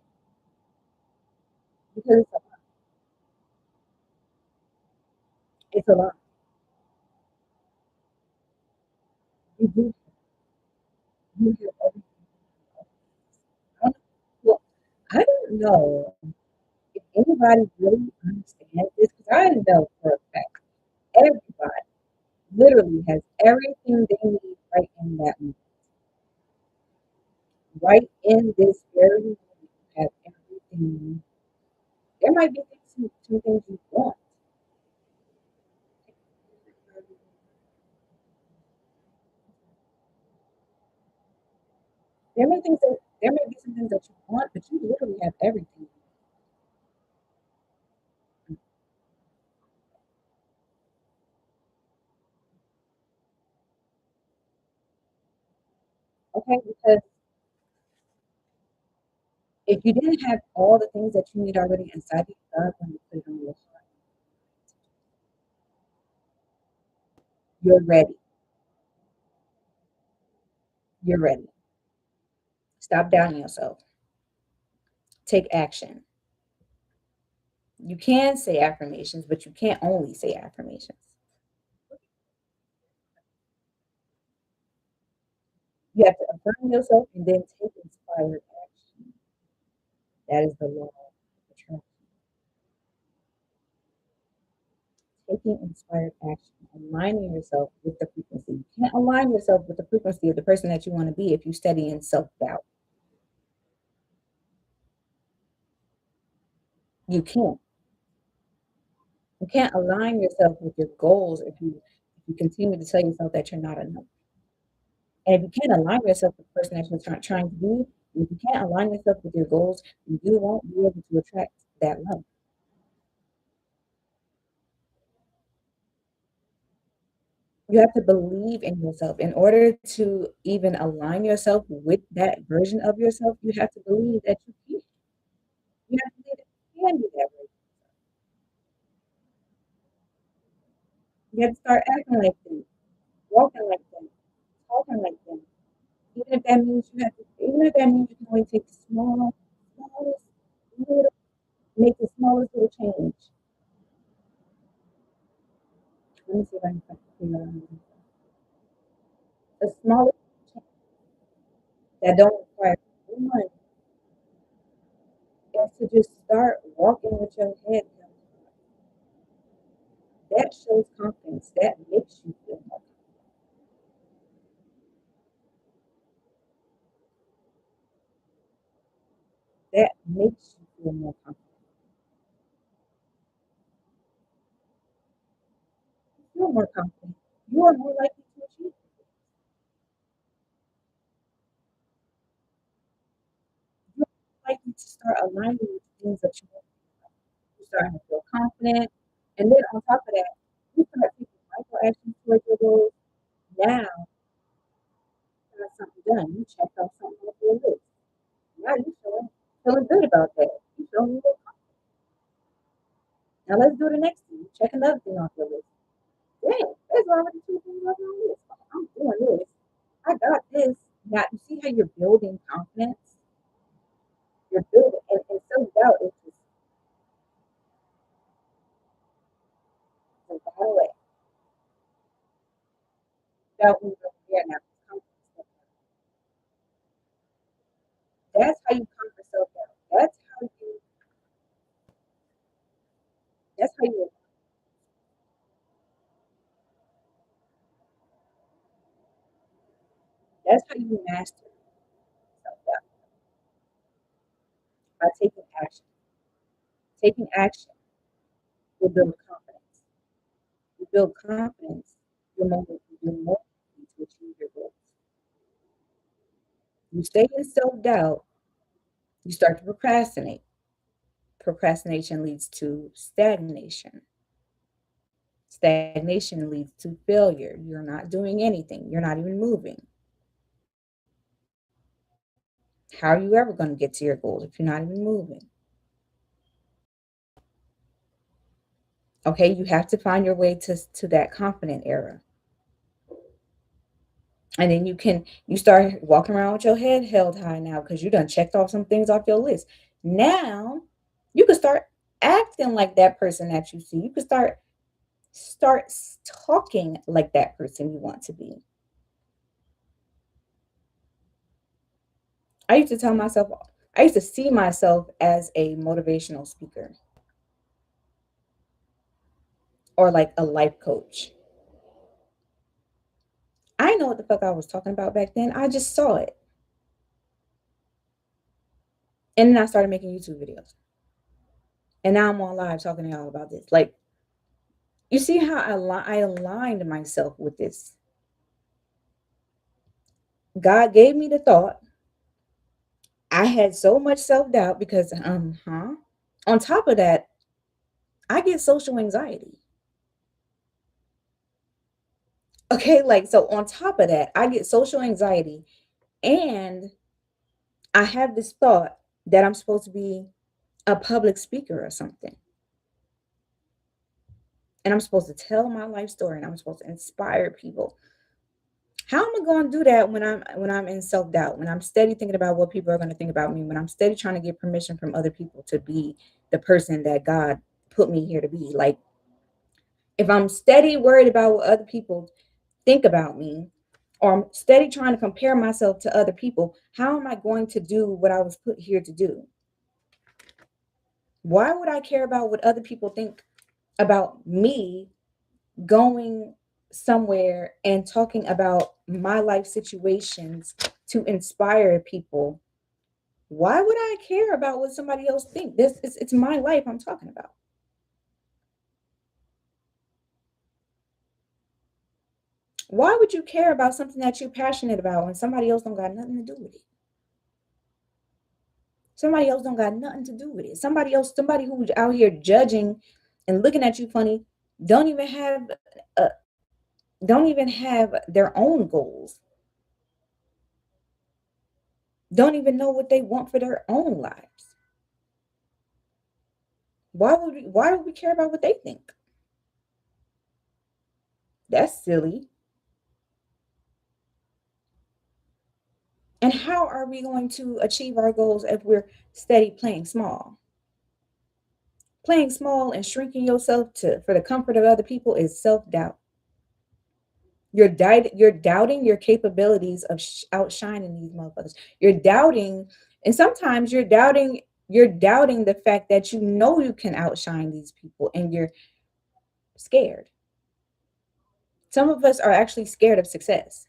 [SPEAKER 2] Because it's a lot. You You, you have everything. I don't, well, I don't know if anybody really understands this because I know for a fact everybody literally has everything they need right in that moment. Right in this very moment, you have everything. There might be some things you want. There may be some things that you want, but you literally have everything. Okay, because if you didn't have all the things that you need already inside you, God wouldn't put it on your heart. You're ready. You're ready. Stop doubting yourself. Take action. You can say affirmations, but you can't only say affirmations. You have to affirm yourself and then take inspired action. That is the law of attraction. Taking inspired action, aligning yourself with the frequency. You can't align yourself with the frequency of the person that you want to be if you study in self doubt. You can't. You can't align yourself with your goals if you continue to tell yourself that you're not enough. And if you can't align yourself with the person that you're trying to be, if you can't align yourself with your goals, you won't be able to attract that love. You have to believe in yourself. In order to even align yourself with that version of yourself, you have to believe that you can. You have to believe that you can be that way. You have to start acting like them, walking like them, talking like them. Even if that means you can only take the smallest little, make the smallest little change. Let me see if I can figure out. The smallest change that don't require anyone is to just start walking with your head held high. That shows confidence. That makes you feel more. That makes you feel more confident. You feel more confident. You are more likely to achieve. You're more likely to start aligning with things that you want. You're starting to feel confident. And then on top of that, you start taking micro actions towards your goals. Now you got something done. You checked off something off your list. Now you're feeling good about that. You feeling good. Now let's do the next thing. Check another thing off your list. Dang, there's already two things on your list. I'm doing this. I got this. Now you see how you're building confidence? You're building and self-doubt is just a battle away. Doubt moves over there now. Confidence. That's how you conquer self-doubt. That's how you that's how you master self-doubt by taking action. Taking action will build confidence. You build confidence, you're more likely to achieve your goals. You stay in self-doubt, you start to procrastinate. Procrastination leads to stagnation. Stagnation leads to failure. You're not doing anything. You're not even moving. How are you ever going to get to your goals if you're not even moving? Okay, you have to find your way to that confident era. And then you start walking around with your head held high now because you done checked off some things off your list. Now you can start acting like that person that you see. You can start talking like that person you want to be. I used to tell myself, I used to see myself as a motivational speaker or like a life coach. I know what the fuck I was talking about back then. I just saw it. And then I started making YouTube videos. And now I'm on live talking to y'all about this. Like, you see how I aligned myself with this. God gave me the thought. I had so much self-doubt because, on top of that, I get social anxiety. Okay, like, so on top of that, I get social anxiety and I have this thought that I'm supposed to be a public speaker or something. And I'm supposed to tell my life story and I'm supposed to inspire people. How am I going to do that when I'm in self-doubt, when I'm steady thinking about what people are going to think about me, when I'm steady trying to get permission from other people to be the person that God put me here to be? Like, if I'm steady worried about what other people think about me, or I'm steady trying to compare myself to other people, how am I going to do what I was put here to do? Why would I care about what other people think about me going somewhere and talking about my life situations to inspire people? Why would I care about what somebody else thinks? It's my life I'm talking about. Why would you care about something that you're passionate about when somebody else don't got nothing to do with it? Somebody else don't got nothing to do with it. Somebody who's out here judging and looking at you funny, don't even have uh, don't even have their own goals. Don't even know what they want for their own lives. Why would we care about what they think? That's silly. And how are we going to achieve our goals if we're steady playing small? Playing small and shrinking yourself to for the comfort of other people is self-doubt. You're doubting your capabilities of outshining these motherfuckers. You're doubting, and sometimes you're doubting the fact that you know you can outshine these people, and you're scared. Some of us are actually scared of success.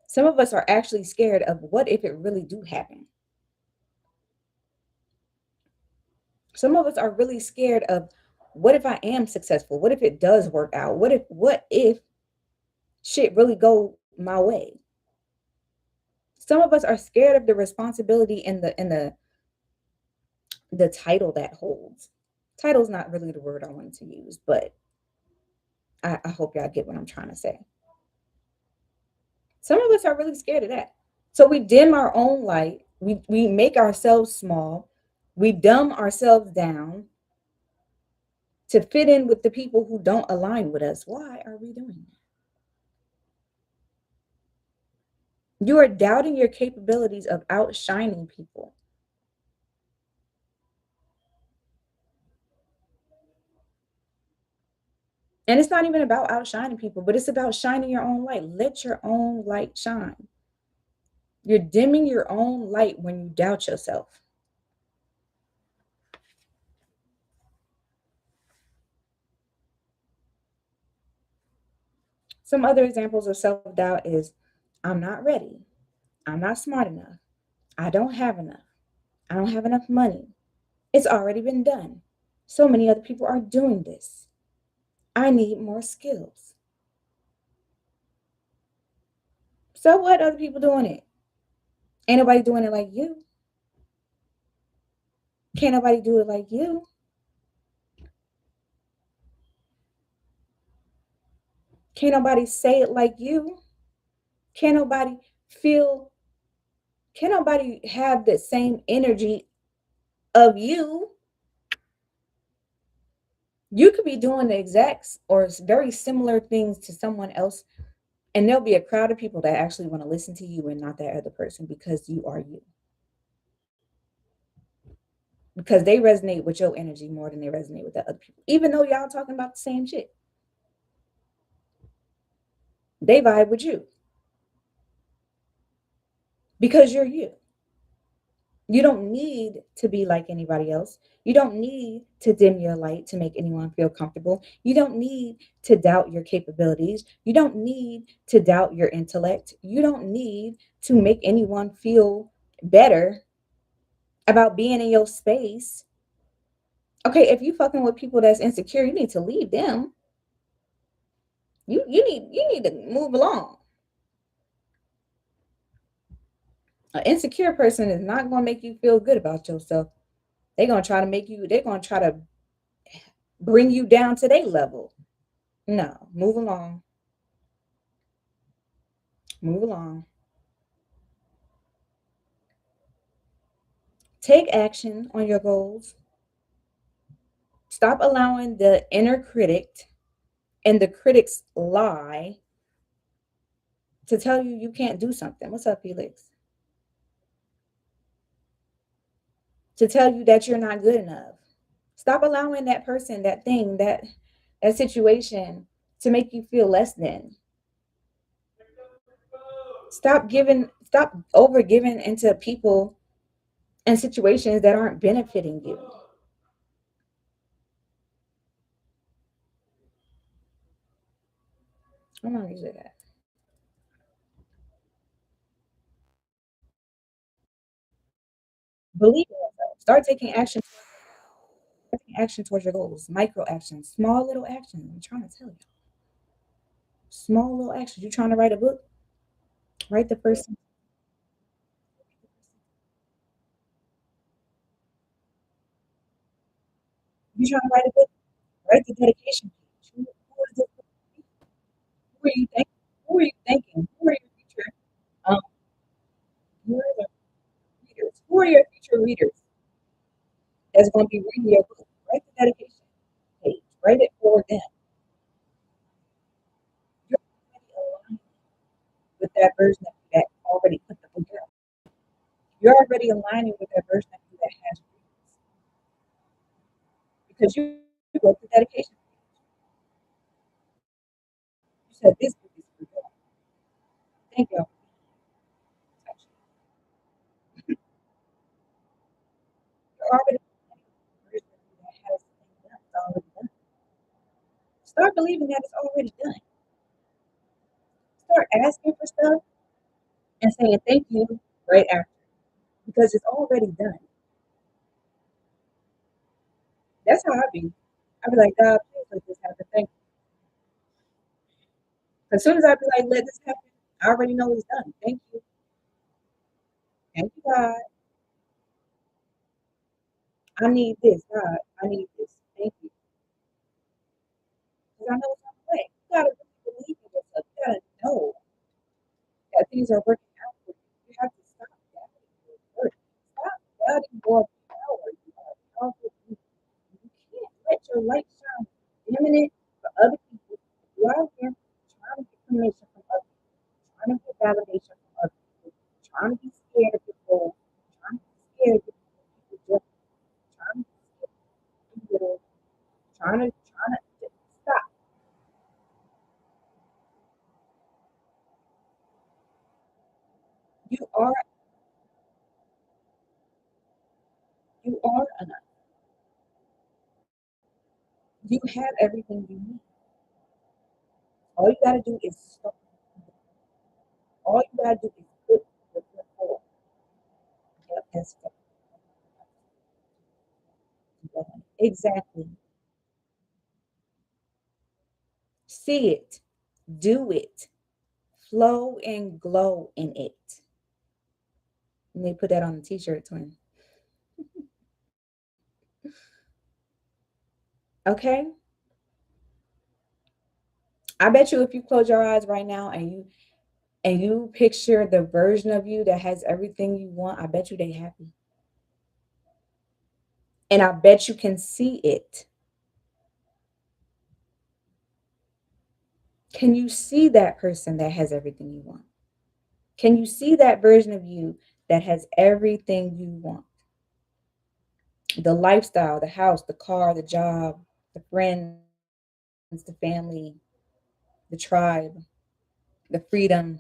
[SPEAKER 2] Some of us are actually scared of what if it really do happen. Some of us are really scared of what if I am successful? What if it does work out? What if shit really go my way? Some of us are scared of the responsibility and the title that holds. Title's not really the word I wanted to use, but I hope y'all get what I'm trying to say. Some of us are really scared of that. So we dim our own light. We make ourselves small. We dumb ourselves down to fit in with the people who don't align with us. Why are we doing that? You are doubting your capabilities of outshining people. And it's not even about outshining people, but it's about shining your own light. Let your own light shine. You're dimming your own light when you doubt yourself. Some other examples of self doubt is I'm not ready. I'm not smart enough. I don't have enough. I don't have enough money. It's already been done. So many other people are doing this. I need more skills. So what? Other people doing it? Ain't nobody doing it like you. Can't nobody do it like you. Can't nobody say it like you. Can't nobody feel, can't nobody have the same energy of you. You could be doing the exact or very similar things to someone else, and there'll be a crowd of people that actually want to listen to you and not that other person because you are you. Because they resonate with your energy more than they resonate with the other people. Even though y'all talking about the same shit, they vibe with you. because you're you. You don't need to be like anybody else. You don't need to dim your light to make anyone feel comfortable. You don't need to doubt your capabilities. You don't need to doubt your intellect. You don't need to make anyone feel better about being in your space. Okay, if you fucking with people that's insecure, you need to leave them. You need to move along. An insecure person is not gonna make you feel good about yourself. They're gonna try to bring you down to their level. No, move along. Move along. Take action on your goals. Stop allowing the inner critic and the critic's lie to tell you you can't do something. What's up, Felix? To tell you that you're not good enough. Stop allowing that person, that thing, that situation to make you feel less than. Stop over giving into people and situations that aren't benefiting you. I'm not using that. Believe in yourself. Start taking action towards your goals. Micro actions, small little actions. I'm trying to tell you. Small little actions. You trying to write a book? Write the first. You trying to write a book? Write the dedication page. Who are you thinking? Who are you thinking? Who are your future? Um, who are the readers? Who are your future readers that's going to be reading your book? Write the dedication page. Write it for them. You're already aligned with that version of you that already put the book out. You're already aligning with that version of you that has readers because you wrote the dedication. You said this book is for you. Thank you. You're already aligning with the version of you that has things done. It's already done. Start believing that it's already done. Start asking for stuff and saying thank you right after because it's already done. That's how I be. I be like, God, please let this happen. Thank you. As soon as I be like, let this happen, I already know it's done. Thank you. Thank you, God. I need this, God. I need this. Thank you. Because I know it's on the way. You gotta really believe in yourself. You gotta know that things are working out for you. You have to stop doubting your worth. Stop doubting your power. You are powerful. You can't let your light shine dimming it for other people. You out here trying to get permission from other people, trying to get validation from other people, trying to be scared of your goals, trying to be scared of people just trying to be scared of little, trying to just stop. You are you are enough. You have everything you need. All you gotta do is start. All you gotta do is put the foot forward. Yep, that's exactly. See it, do it, flow and glow in it. And they put that on the t-shirt, twin. Okay. I bet you if you close your eyes right now and you picture the version of you that has everything you want, I bet you they happy. And I bet you can see it. Can you see that person that has everything you want? Can you see that version of you that has everything you want? The lifestyle, the house, the car, the job, the friends, the family, the tribe, the freedom.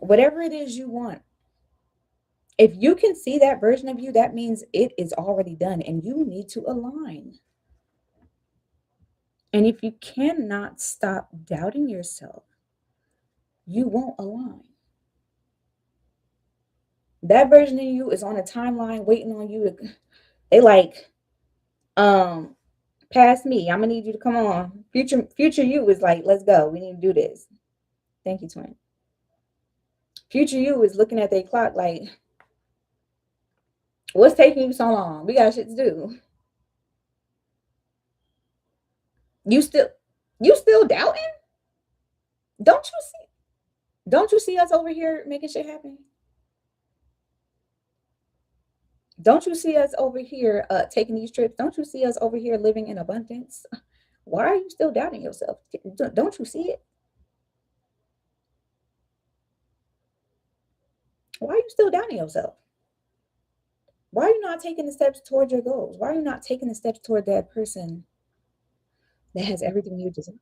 [SPEAKER 2] Whatever it is you want. If you can see that version of you, that means it is already done and you need to align. And if you cannot stop doubting yourself, you won't align. That version of you is on a timeline waiting on you to, they like, um, past me. I'm gonna need you to come on. Future you is like, let's go. We need to do this. Thank you, twin. Future you is looking at their clock like, what's taking you so long? We got shit to do. You still you still doubting? Don't you see? Don't you see us over here making shit happen? Don't you see us over here taking these trips? Don't you see us over here living in abundance? Why are you still doubting yourself? Don't you see it? Why are you still doubting yourself? Why are you not taking the steps toward your goals? Why are you not taking the steps toward that person that has everything you deserve?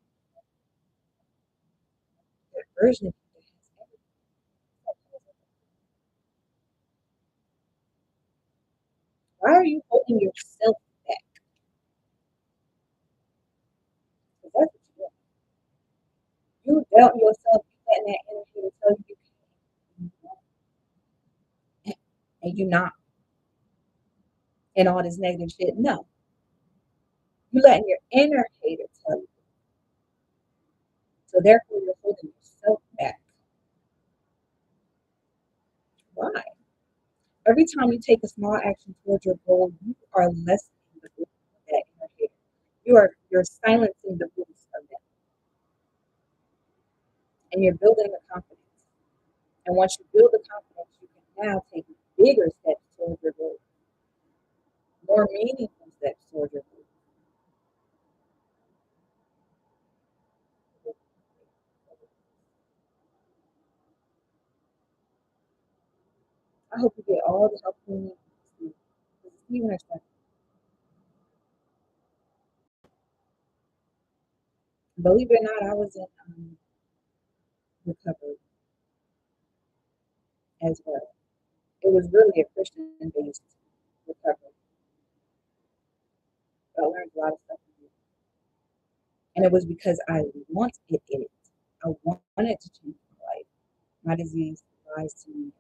[SPEAKER 2] That version of you that has everything. Why are you holding yourself back? 'Cause that's what you do. You doubt yourself, you letting that energy to tell you you can't, and you not, and all this negative shit. No, you letting your inner hater tell you. So therefore, you're holding yourself back. Why? Every time you take a small action towards your goal, you are lessening the voice of that inner hater. You're silencing the voice of that, and you're building the confidence. And once you build the confidence, you can now take bigger steps towards your goal, more meaningful steps towards your goal. I hope you get all the help you need. Steve. Even if believe it or not, I was in recovery as well. It was really a Christian-based recovery. I learned a lot of stuff from it. And it was because I wanted it. I wanted to change my life. My disease lies to me.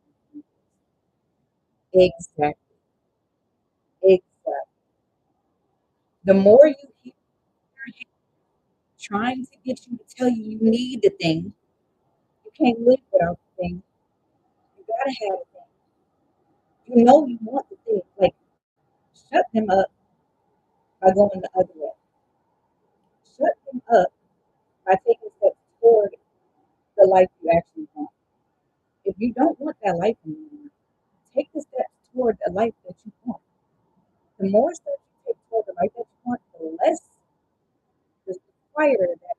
[SPEAKER 2] Exactly. Exactly. The more you hear trying to get you to tell you you need the thing, you can't live without the thing. You gotta have the thing. You know you want the thing. Like shut them up by going the other way. Shut them up by taking steps toward the life you actually want. If you don't want that life anymore, take the steps toward the life that you want. The more steps you take toward the life that you want, the less the quieter that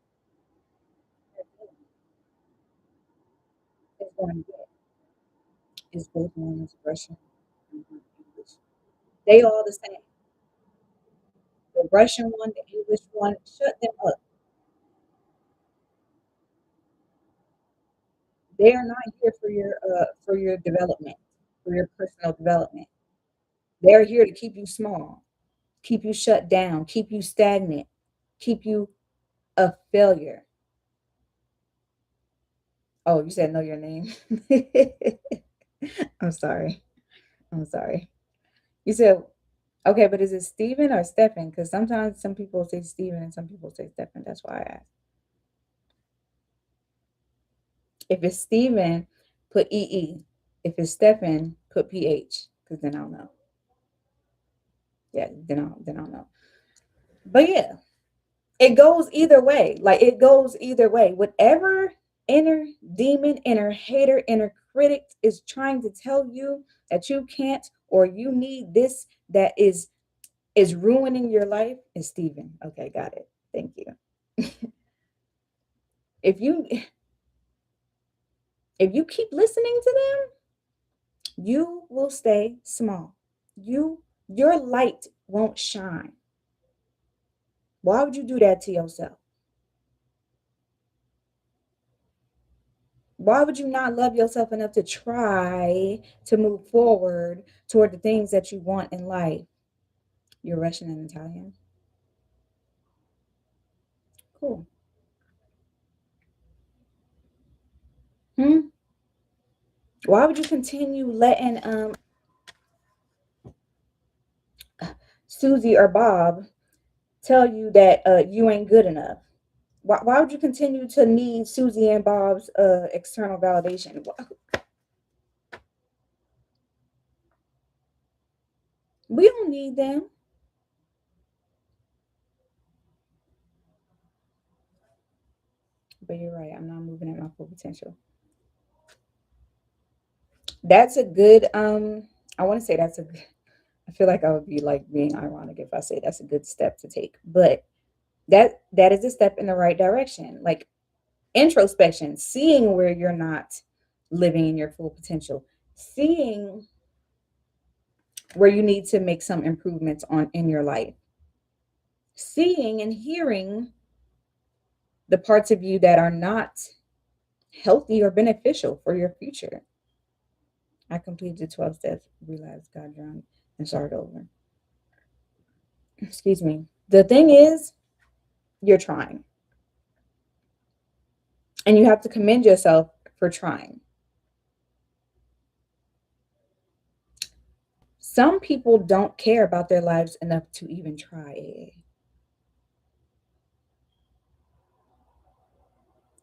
[SPEAKER 2] feeling is going to get. Is both known as Russian and English. They all the same. The Russian one, the English one, shut them up. They are not here for your development, for your personal development. They're here to keep you small, keep you shut down, keep you stagnant, keep you a failure. Oh, you said know your name. I'm sorry. I'm sorry. You said okay, but is it Steven or Stephen? Because sometimes some people say Steven and some people say Stephen. That's why I asked. If it's Steven, put EE. If it's Stephen, put PH. Because then I'll know. Yeah, then I'll know. But yeah, it goes either way. Like it goes either way. Whatever inner demon, inner hater, inner critic is trying to tell you that you can't or you need this that is ruining your life is Steven. Okay, got it. Thank you. if you if you keep listening to them, you will stay small. Your light won't shine. Why would you do that to yourself? Why would you not love yourself enough to try to move forward toward the things that you want in life? You're Russian and Italian. Cool. Hmm? Why would you continue letting Susie or Bob tell you that you ain't good enough? Why would you continue to need Susie and Bob's external validation? We don't need them. But you're right. I'm not moving at my full potential. That's a good I want to say that's a good, I feel like I would be like being ironic if I say that's a good step to take. But that is a step in the right direction. Like introspection, seeing where you're not living in your full potential, seeing where you need to make some improvements on in your life, seeing and hearing the parts of you that are not healthy or beneficial for your future. I completed the 12 steps, realized, got drunk, and started over. Excuse me. The thing is, you're trying, and you have to commend yourself for trying. Some people don't care about their lives enough to even try AA.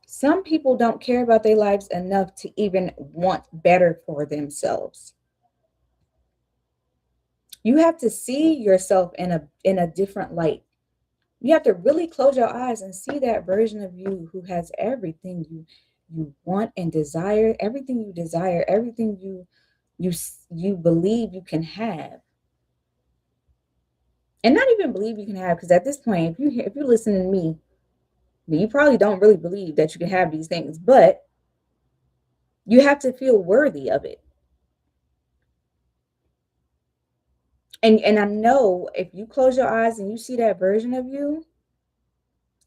[SPEAKER 2] Some people don't care about their lives enough to even want better for themselves. You have to see yourself in a different light. You have to really close your eyes and see that version of you who has everything you want and desire, everything you you believe you can have. And not even believe you can have, because at this point, if you're listening to me, you probably don't really believe that you can have these things, but you have to feel worthy of it. And I know if you close your eyes and you see that version of you,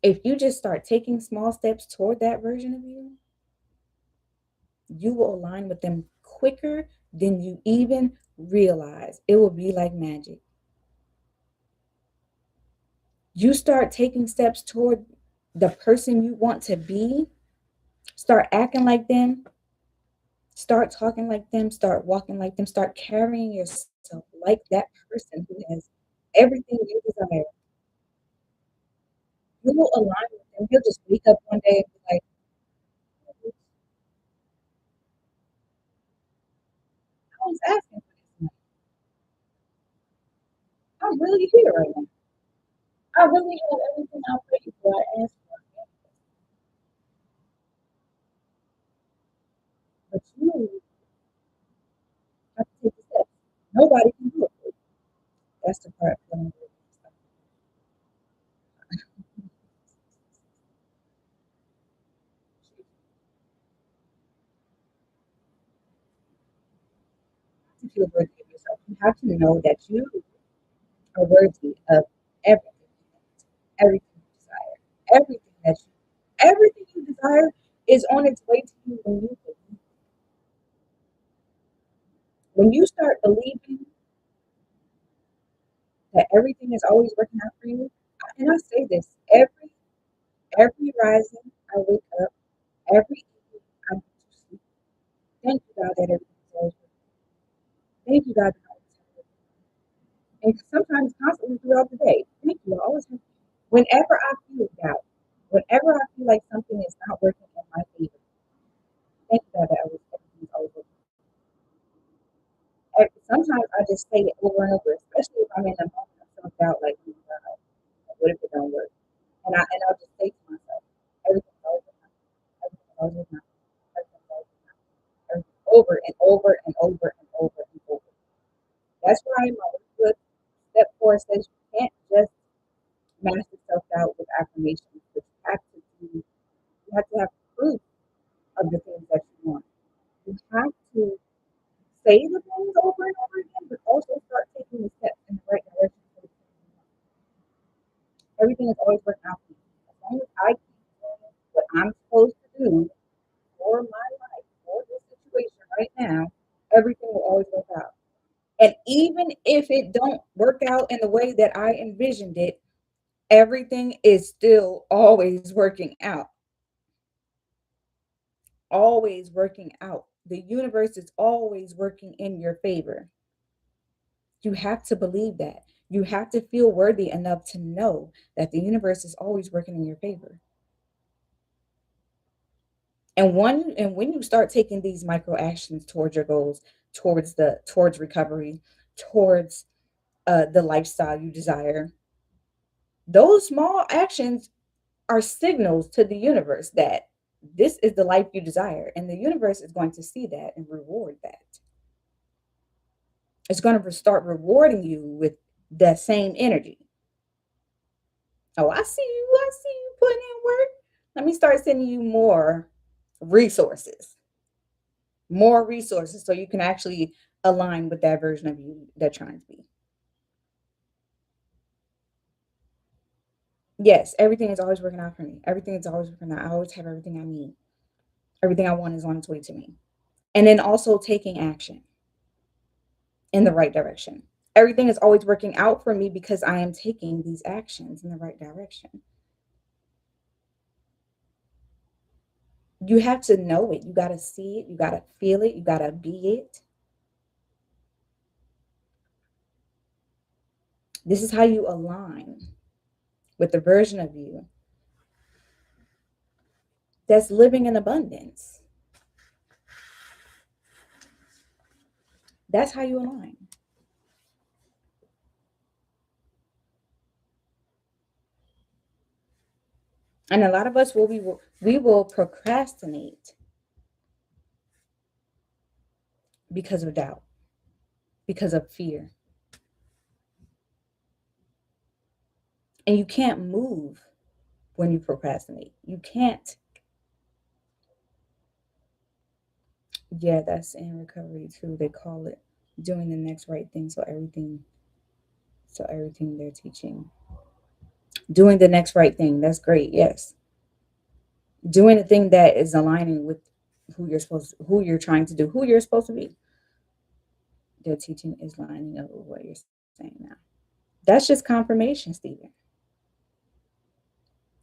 [SPEAKER 2] if you just start taking small steps toward that version of you, you will align with them quicker than you even realize. It will be like magic. You start taking steps toward the person you want to be, start acting like them, start talking like them, start walking like them, start carrying yourself like that person who has everything you desire. You will align with them. You'll just wake up one day and be like, I was asking for this. I'm really here right now. I really have everything I prayed for. I asked for, but you have to take the steps. Nobody can do it for you. That's the part that I'm really to feel worthy of yourself. You have to know that you are worthy of everything, everything you desire, everything that you, everything you desire is on its way to you when you start believing that everything is always working out for you. And I say this every rising, I wake up, every evening I go to sleep. Thank you, God, that everything is always working. Thank you, God, that I always have working. And sometimes constantly throughout the day. Thank you. I always have, whenever I feel doubt, whenever I feel like something is not working in my favor, thank you, God, that everything is always working. Sometimes I just say it over and over, especially if I'm in a moment of self doubt, like, oh my God, what if it don't work? And I'll just say to myself, everything's always working out. Everything's always working out. Everything's always working out. Over and over and over and over and over. That's why my book step four says you can't just master self doubt with affirmations, but you have to have proof of the things that you want. You have to say the things over and over again, but also start taking the steps in the right direction. For the things you want. Everything is always working out for you. As long as I keep doing what I'm supposed to do for my life, right now, everything will always work out. And even if it don't work out in the way that I envisioned it, everything is still always working out. Always working out. The universe is always working in your favor. You have to believe that. You have to feel worthy enough to know that the universe is always working in your favor. And when you start taking these micro actions towards your goals, towards recovery, towards the lifestyle you desire, those small actions are signals to the universe that this is the life you desire, and the universe is going to see that and reward that. It's going to start rewarding you with that same energy. Oh, I see you putting in work. Let me start sending you resources, more resources so you can actually align with that version of you that you're trying to be. Yes, everything is always working out for me. Everything is always working out. I always have everything I need. Everything I want is on its way to me. And then also taking action in the right direction. Everything is always working out for me because I am taking these actions in the right direction. You have to know it. You got to see it. You got to feel it. You got to be it. This is how you align with the version of you that's living in abundance. That's how you align. And a lot of us we will procrastinate because of doubt, because of fear. And you can't move when you procrastinate. You can't. Yeah, that's in recovery too. They call it doing the next right thing. So everything they're teaching. Doing the next right thing. That's great. Yes. Doing the thing that is aligning with who you're trying to do, who you're supposed to be. Their teaching is lining up with what you're saying now. That's just confirmation, Stephen.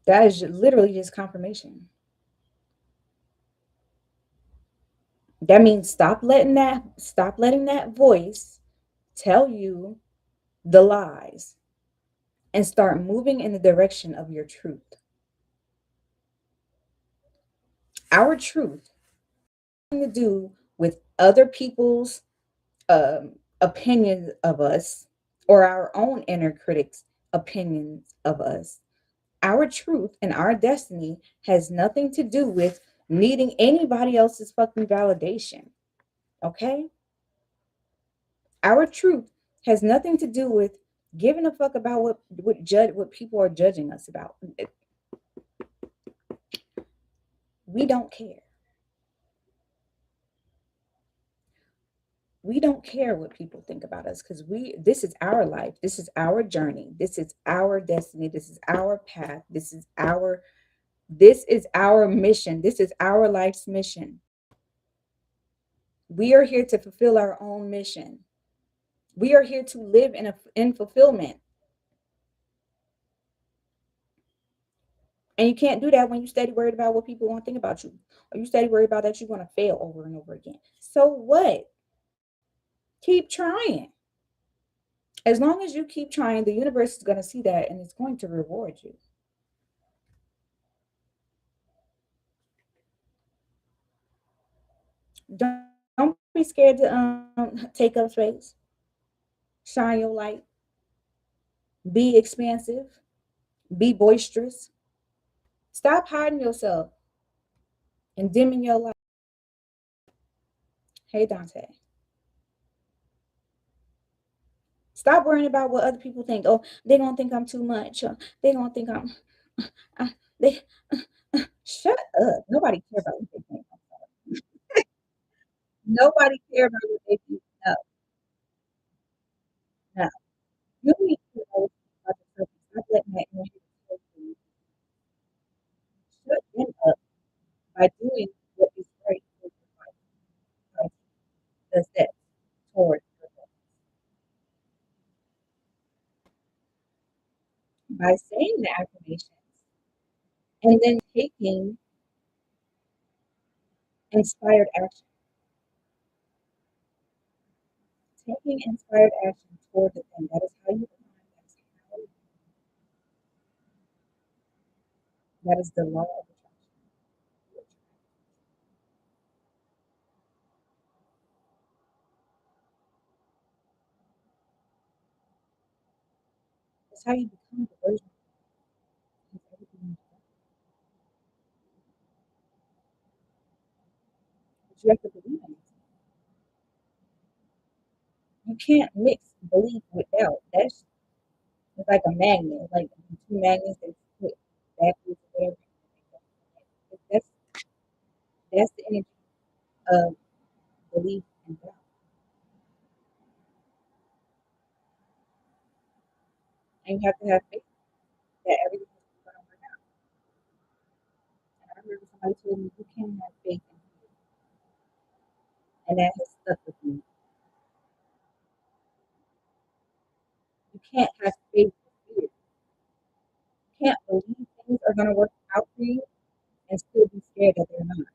[SPEAKER 2] That is literally just confirmation. That means stop letting that voice tell you the lies and start moving in the direction of your truth. Our truth has nothing to do with other people's opinions of us or our own inner critics' opinions of us. Our truth and our destiny has nothing to do with needing anybody else's fucking validation. Okay? Our truth has nothing to do with giving a fuck about what people are judging us about. We don't care. We don't care what people think about us because this is our life. This is our journey. This is our destiny. This is our path. This is our mission. This is our life's mission. We are here to fulfill our own mission. We are here to live in fulfillment. And you can't do that when you steady worried about what people want to think about you. Or you steady worried about that you're going to fail over and over again. So what? Keep trying. As long as you keep trying, the universe is going to see that and it's going to reward you. Don't be scared to take up space, shine your light, be expansive, be boisterous. Stop hiding yourself and dimming your light. Hey, Dante. Stop worrying about what other people think. Oh, they're going to think I'm too much. They're going to think I'm. They shut up. Nobody care about what they think. Nobody care about what they think. No, no. You need to know about yourself. Stop letting that energy take you. Shut them up by doing what is right for your life. affirmations, and then taking inspired action. Taking inspired action toward the thing. That is how you define. That is the law of attraction. That's how you become the version of everything you've done. But you have to believe in it. You can't mix belief with doubt. That's like a magnet. Like two magnets that put backwards or whatever. That's that's the energy of belief and doubt. And you have to have faith that everything is going to work out. And I remember somebody told me you can't have faith in fear. And that has stuck with me. You can't have faith in fear. You can't believe things are going to work out for you and still be scared that they're not.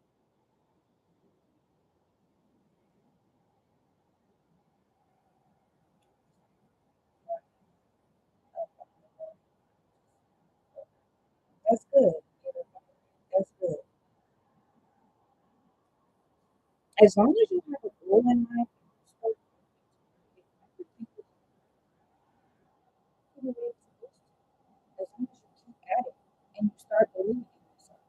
[SPEAKER 2] That's good. That's good. As long as you have a goal in mind, as long as you keep at it and you start believing in yourself.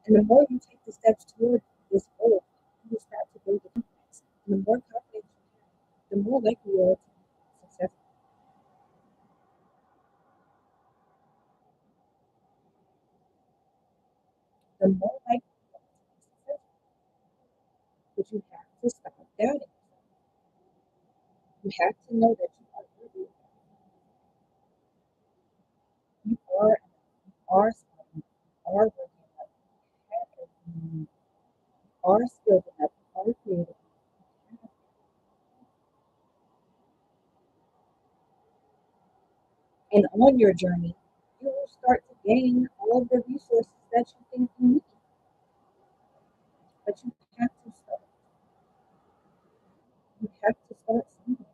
[SPEAKER 2] And the more you take the steps toward this goal, you will start to build the confidence. And the more confidence you have, the more likely you are to be successful. The more likely you are to be successful. But you have to stop doubting yourself. You have to know that you are worthy. You are smart enough. You are worthy enough. You have everything you need. You are skilled enough. You are creative. And on your journey, you will start to gain all of the resources that you think you need. But you have to start. You have to start somewhere.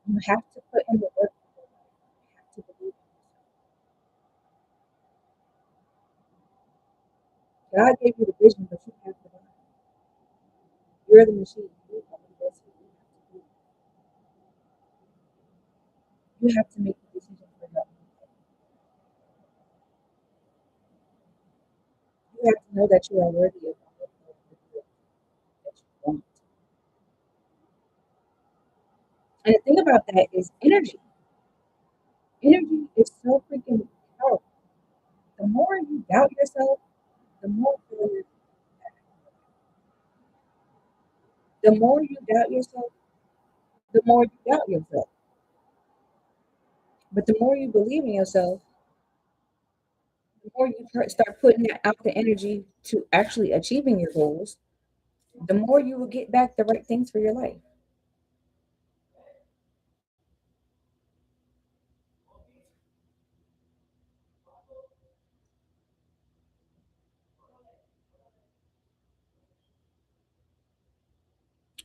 [SPEAKER 2] You have to put in the work. You have to believe in yourself. God gave you the vision, but you have to buy it. You're the machine. You have to do. You have to make the decision for your own life. You have to know that you are worthy of all of the good that you want. And the thing about that is energy. Energy is so freaking powerful. The more you doubt yourself, the more failure. The more you doubt yourself, the more you doubt yourself. But the more you believe in yourself, the more you start putting that out the energy to actually achieving your goals, the more you will get back the right things for your life.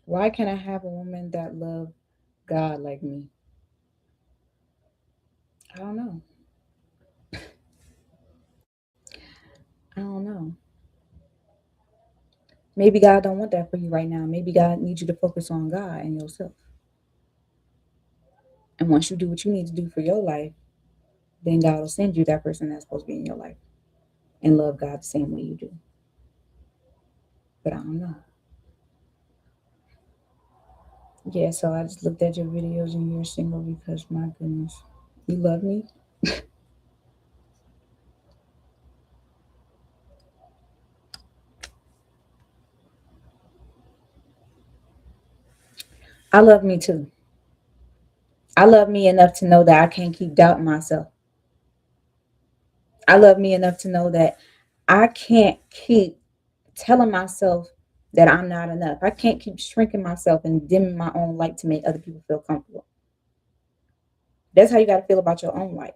[SPEAKER 2] Why can't I have a woman that love God like me? I don't know. I don't know. Maybe God don't want that for you right now. Maybe God needs you to focus on God and yourself. And once you do what you need to do for your life, then God will send you that person that's supposed to be in your life and love God the same way you do. But I don't know. Yeah, so I just looked at your videos and you're single because my goodness, you love me. I love me too. I love me enough to know that I can't keep doubting myself. I love me enough to know that I can't keep telling myself that I'm not enough. I can't keep shrinking myself and dimming my own light to make other people feel comfortable. That's how you got to feel about your own life.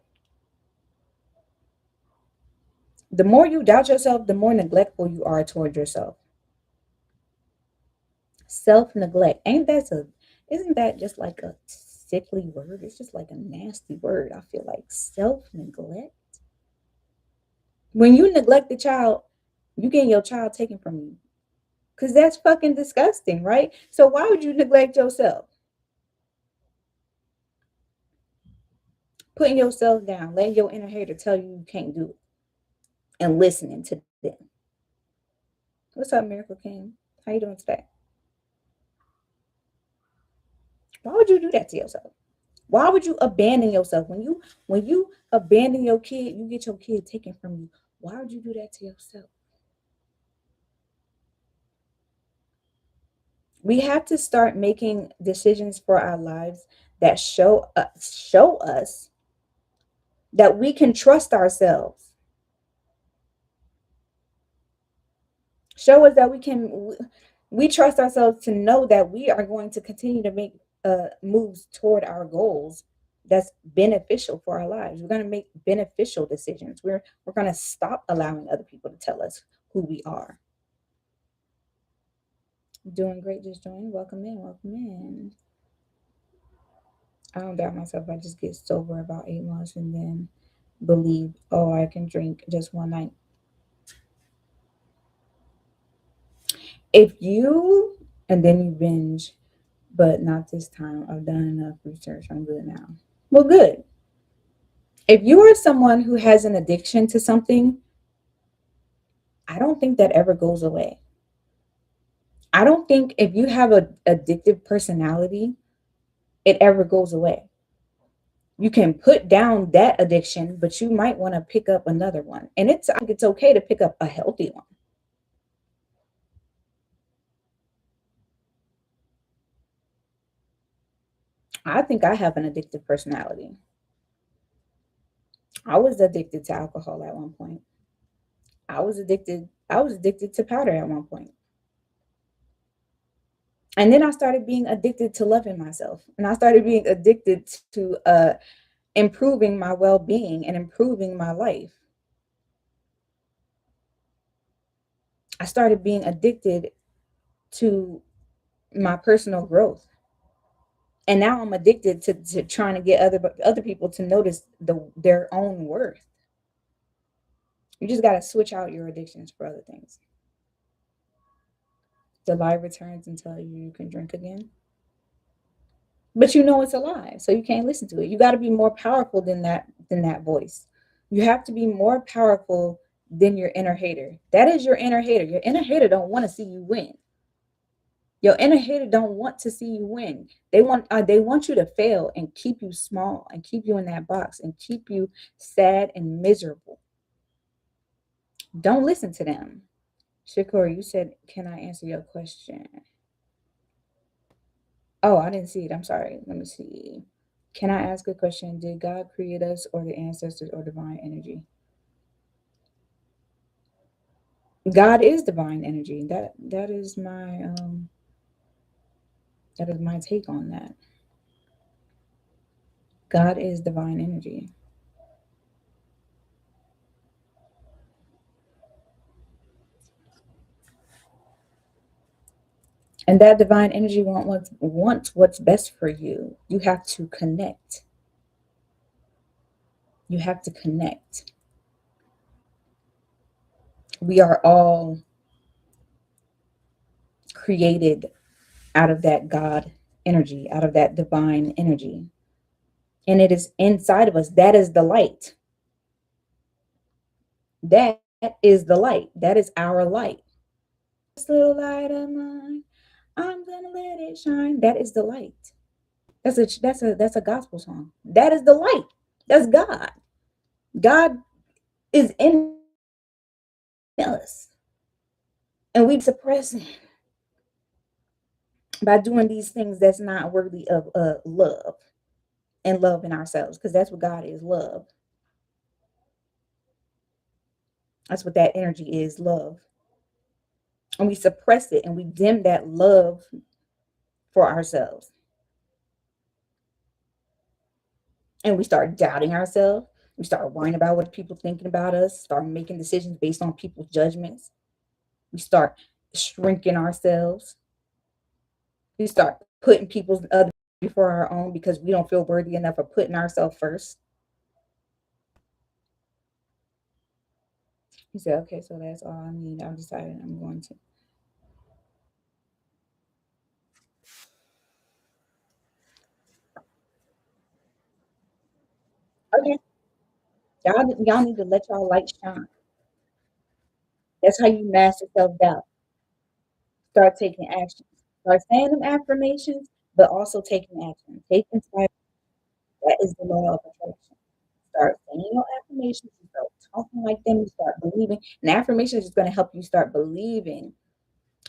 [SPEAKER 2] The more you doubt yourself, the more neglectful you are toward yourself. Self-neglect. Isn't that just like a sickly word? It's just like a nasty word. I feel like self-neglect. When you neglect the child, you get your child taken from you. Because that's fucking disgusting, right? So why would you neglect yourself? Putting yourself down, letting your inner hater tell you you can't do it, and listening to them. What's up, Miracle King? How you doing today? Why would you do that to yourself? Why would you abandon yourself? When you abandon your kid, you get your kid taken from you. Why would you do that to yourself? We have to start making decisions for our lives that show us that we can trust ourselves. Show us that we trust ourselves to know that we are going to continue to make moves toward our goals that's beneficial for our lives. We're going to make beneficial decisions. We're going to stop allowing other people to tell us who we are. Doing great, just joining. Welcome in, welcome in. I don't doubt myself. I just get sober about 8 months and then believe, oh, I can drink just one night. And then you binge, but not this time. I've done enough research. I'm good now. Well, good. If you are someone who has an addiction to something, I don't think that ever goes away. I don't think if you have an addictive personality, it ever goes away. You can put down that addiction, but you might want to pick up another one. And I think it's okay to pick up a healthy one. I think I have an addictive personality. I was addicted to alcohol at one point. I was addicted to powder at one point. And then I started being addicted to loving myself. And I started being addicted to improving my well-being and improving my life. I started being addicted to my personal growth. And now I'm addicted to trying to get other people to notice their own worth. You just got to switch out your addictions for other things. The lie returns and tell you can drink again. But you know it's a lie, so you can't listen to it. You got to be more powerful than that voice. You have to be more powerful than your inner hater. That is your inner hater. Your inner hater don't want to see you win. Your inner hater don't want to see you win. They want you to fail and keep you small and keep you in that box and keep you sad and miserable. Don't listen to them. Shakur, you said, can I answer your question? Oh, I didn't see it. I'm sorry. Let me see. Can I ask a question? Did God create us or the ancestors or divine energy? God is divine energy. That is my take on that. God is divine energy. And that divine energy wants what's best for you. You have to connect. You have to connect. We are all created out of that God energy, out of that divine energy. And it is inside of us. That is the light. That is the light. That is our light. This little light of mine, I'm gonna let it shine. That is the light. That's a gospel song. That is the light. That's God. God is in us. And we suppress it by doing these things that's not worthy of love and love in ourselves, because that's what God is, love. That's what that energy is, love. and we suppress it and we dim that love for ourselves. And we start doubting ourselves. We start worrying about what people thinking about us, start making decisions based on people's judgments. We start shrinking ourselves. We start putting people's other before our own because we don't feel worthy enough of putting ourselves first. He said, okay, so that's all I need. I'm deciding I'm going to. Okay. Y'all need to let y'all light shine. That's how you master self-doubt. Start taking action. Start saying them affirmations, but also taking action. Take inspiration. That is the law of attraction. Start saying your affirmations, you start talking like them, you start believing. And affirmations is going to help you start believing.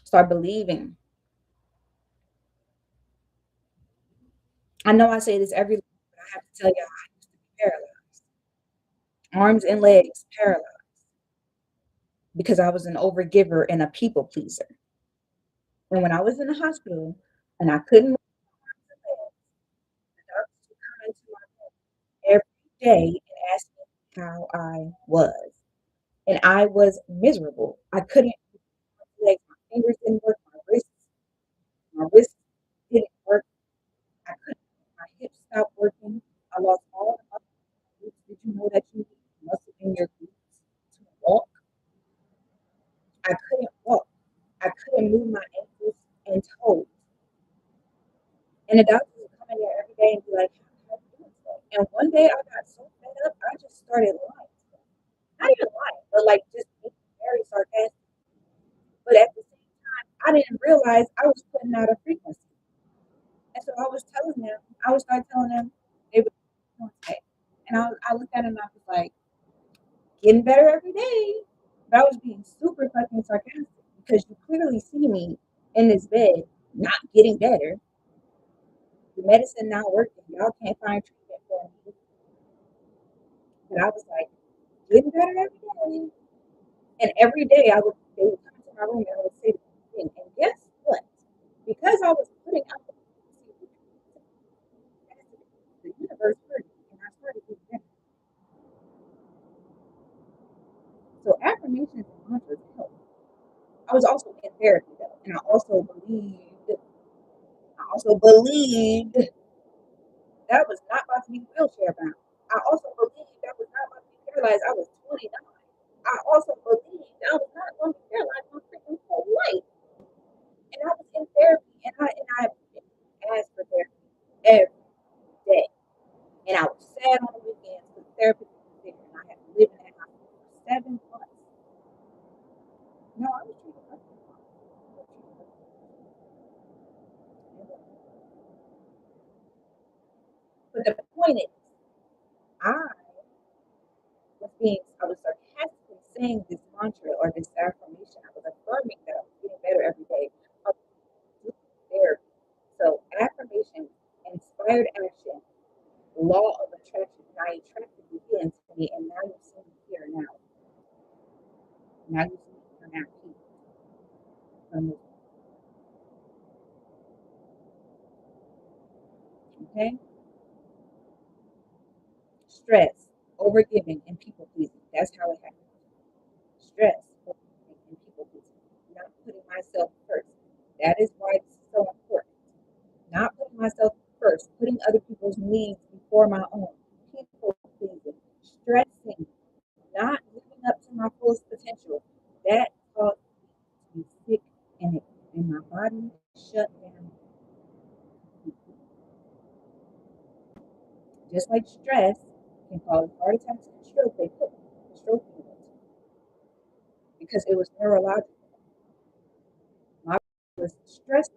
[SPEAKER 2] Start believing. I know I say this every day, but I have to tell y'all I used to be paralyzed. Arms and legs paralyzed because I was an overgiver and a people pleaser. And when I was in the hospital and I couldn't move my arms and legs, the doctors would come into my room every day and ask me how I was. And I was miserable. I couldn't move my legs, my fingers didn't work, my wrists didn't work. I couldn't, my hips stopped working. I lost all the muscle in my glutes. Did you know that you need muscle in your glutes to walk? I couldn't walk. I couldn't move my ankles and toes. And the doctors would come in there every day and be like, how you doing today? And one day I got so fed up, I just started lying. Not even lying, but like just being very sarcastic. But at the same time, I didn't realize I was putting out a frequency. And so I would start telling them they were doing today. And I looked at them and I was like, getting better every day. But I was being super fucking sarcastic because you clearly see me in this bed not getting better. The medicine not working. Y'all can't find treatment for me. But I was like, getting better every day. And every day they would come to my room and I would say the same thing. And guess what? Because I was putting out the universe heard me and I started getting better. So affirmations and mantras help. I was also in therapy though, and I also believed that was not about to be wheelchair bound. I also believed that was not about to be paralyzed. I was 29. I also believed I was not going to be paralyzed my freaking whole life. And I was in therapy and I asked for therapy every day. And I was sad on the weekends because the therapist was there and I had to live in that hospital for 7 months. No, I was treated like but the point is, I I was sarcastically saying this mantra or this affirmation. I was affirming that I was getting better every day. I was doing therapy. So affirmation, inspired action, law of attraction. And I attracted the healing to me, and now you see me here now. Now you see me here now. Okay? Stress, overgiving, and people pleasing. That's how it happens. Stress, overgiving, and people pleasing. Not putting myself first. That is why it's so important. Not putting myself first, putting other people's needs before my own, people pleasing, stressing, not living up to my fullest potential. That caused me to be sick and my body shut down. Just like stress can cause heart attacks and stroke, they put stroke units because it was neurological. My body was stressed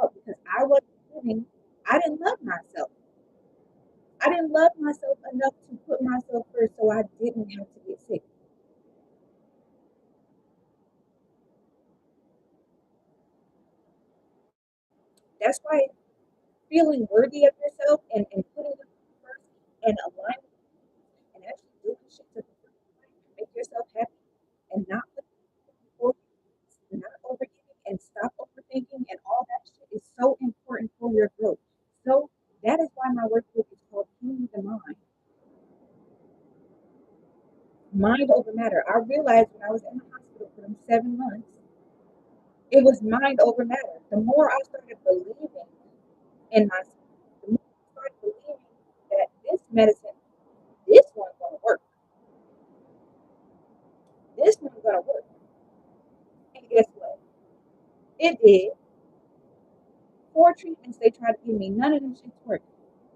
[SPEAKER 2] out because I wasn't living, I didn't love myself. I didn't love myself enough to put myself first so I didn't have to get sick. That's why feeling worthy of yourself and putting yourself first and aligning and actually doing shit to make yourself happy and not put people before you, not overgiving. thinking and all that shit is so important for your growth. So that is why my workbook is called Healing the Mind. Mind over matter. I realized when I was in the hospital for them 7 months, it was mind over matter. The more I started believing in myself, the more I started believing that this medicine, this one's gonna work. This one's gonna work. And guess what? It did. 4 treatments they tried to give me, none of them shits worked.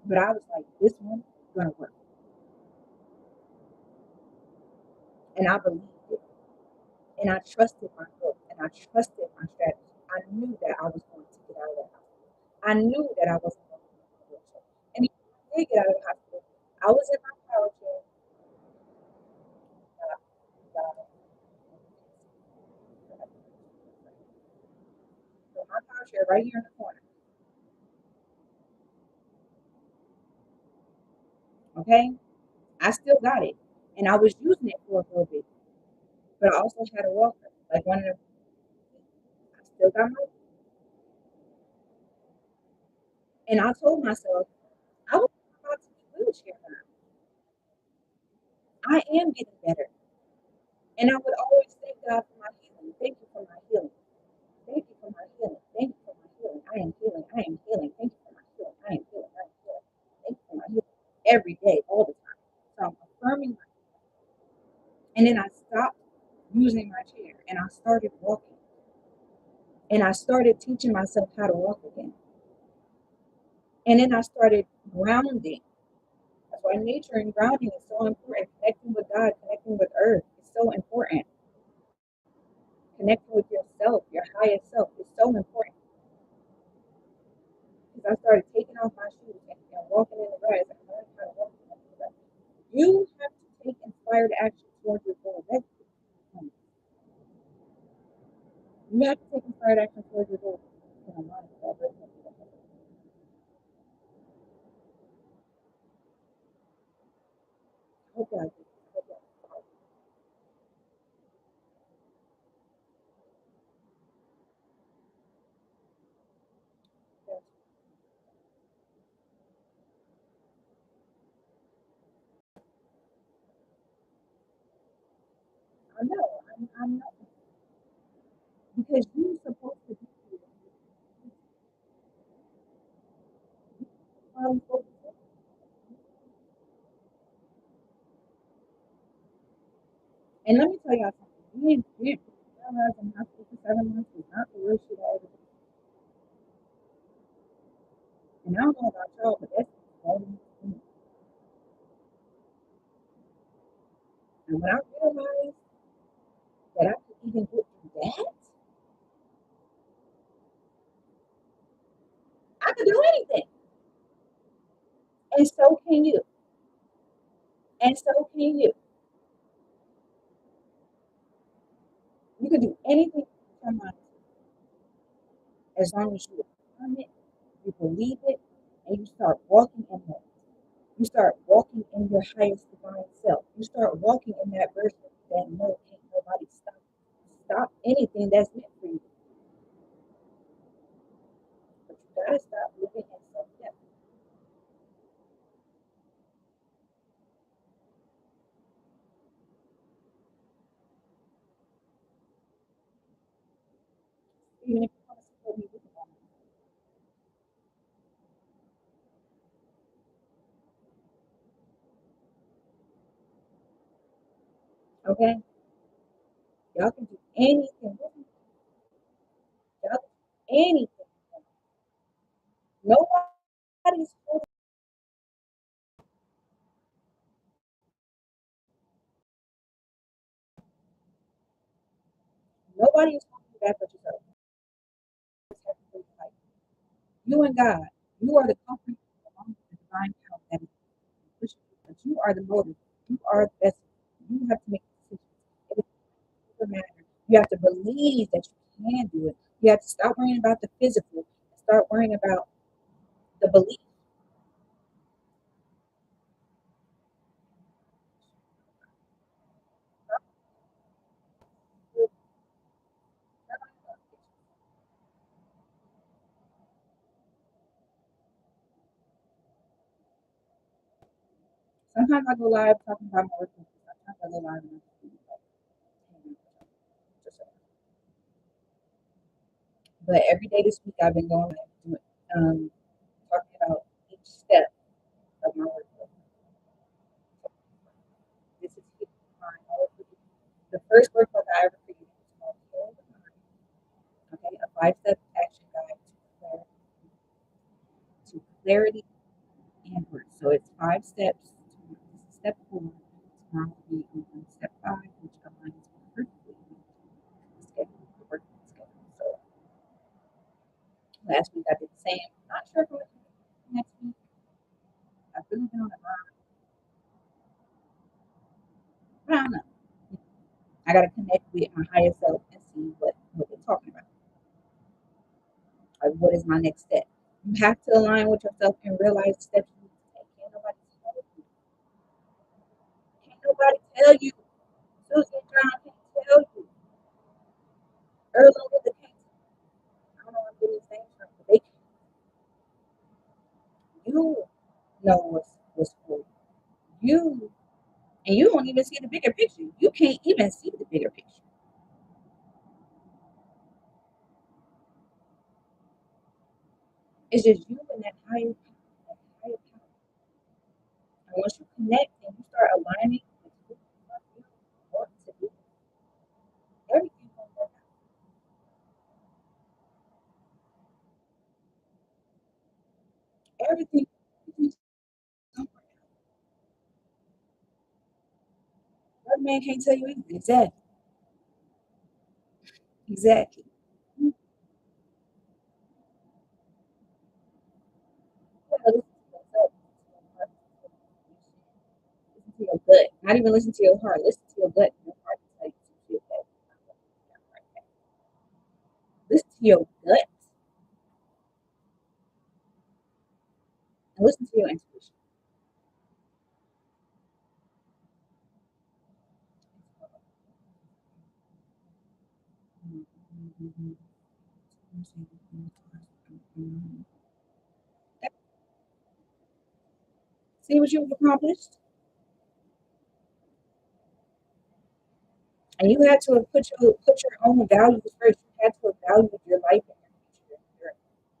[SPEAKER 2] But I was like, this one's gonna work. And I believed it. And I trusted my growth and I trusted my strategy. I knew that I was going to get out of the hospital. I knew that I wasn't going to be in a wheelchair. And if I did get out of the hospital, I was in my power chair. So my power chair right here in the corner. Okay? I still got it. And I was using it for a little bit. But I also had a walker. Like one of the I still got my and I told myself I was about to be wheelchair bound. I am getting better. And I would always thank God for my healing. Thank you for my healing. Thank you for my healing. Thank you for my healing. I am healing. I am healing. Thank you for my healing. I am healing. I am healing. Thank you for my healing. Every day, all the time. So I'm affirming my and then I stopped using my chair and I started walking. And I started teaching myself how to walk again. And then I started grounding. That's why nature and grounding is so important. Connecting with God, connecting with earth is so important. Connecting with yourself, your highest self is so important. Because I started taking off my shoes and walking in the grass and learning how to walk in the grass. You have to take inspired action towards your goal. You have to take inspired action towards your goal. Okay. I know. I'm not because you're supposed to be um, and let me tell y'all something. Being paralyzed in hospital for 7 months is not the worst shit I ever did. And I don't know about y'all, but that's exciting to me. And when I realized that I could even get through that, I could do anything. And so can you. And so can you. You can do anything with your mind as long as you affirm it, you believe it, and you start walking in that. You start walking in your highest divine self. You start walking in that version that no, can't nobody stop anything that's meant for you. But you gotta stop living in self-death. Even if you want to support me with it. Okay? Y'all can do anything. Y'all can do anything. Nobody's holding, nobody is holding you back but yourself. You and God, you are the company along with the divine power that is pushing you. But you are the motive. You are the vessel. You have to make decisions. It doesn't matter. You have to believe that you can do it. You have to stop worrying about the physical and start worrying about the belief. Sometimes I go live talking about my work. Sometimes I go live and I just like, just, but every day this week I've been going live, talking about each step of my workflow. This is the first workbook I ever created was called Healing the Mind. Okay, a 5-step action guide to clarity and work. So it's 5 steps. This is step 4. Tomorrow will be on step 5, which aligns perfectly with the schedule, the work schedule. So last week I did the same. Not sure if I'm going to do next week. I've really been on the grind, but I don't know. I got to connect with my higher self and see what they're talking about. Like, what is my next step? You have to align with yourself and realize the steps you need to take. Can't nobody tell you. Susan John can't tell you. Earl Luther can't. I don't know where I'm getting these things from, but they you know what's for you. You and you don't even see the bigger picture. You can't even see the bigger picture. It's just you and that higher power, that higher power. And once you connect and you start aligning with who you want to be, everything gonna work out. Everything's gonna work out. That man can't tell you anything. Exactly. Exactly. You gotta listen to yourself, listen to your gut. Not even listen to your heart. Listen to your gut. Your heart will tell you to feel that. Listen to your gut and listen to your intuition. See what you've accomplished, and you had to put your own values first. You had to evaluate your life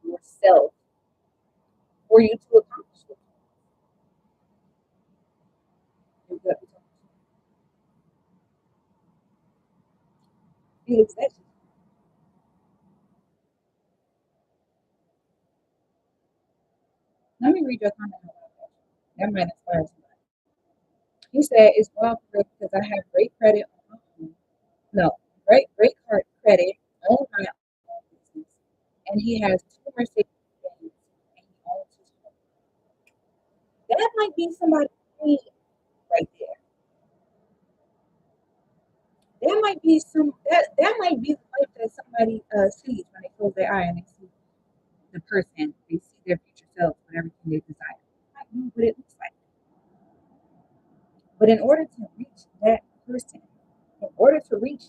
[SPEAKER 2] and yourself for you to accomplish it. You got to feel exactly. Let me read your comment. That might inspire somebody. He said, "It's wild because I have great credit on my own. No, great card credit on my own business, and he has 2 Mercedes Benz, and he owns his home. That might be somebody's dream right there. That might be the life that somebody sees when they close their eye and they see the person, they see their future self with everything they desire. That might be what it looks like. But in order to reach that person, in order to reach,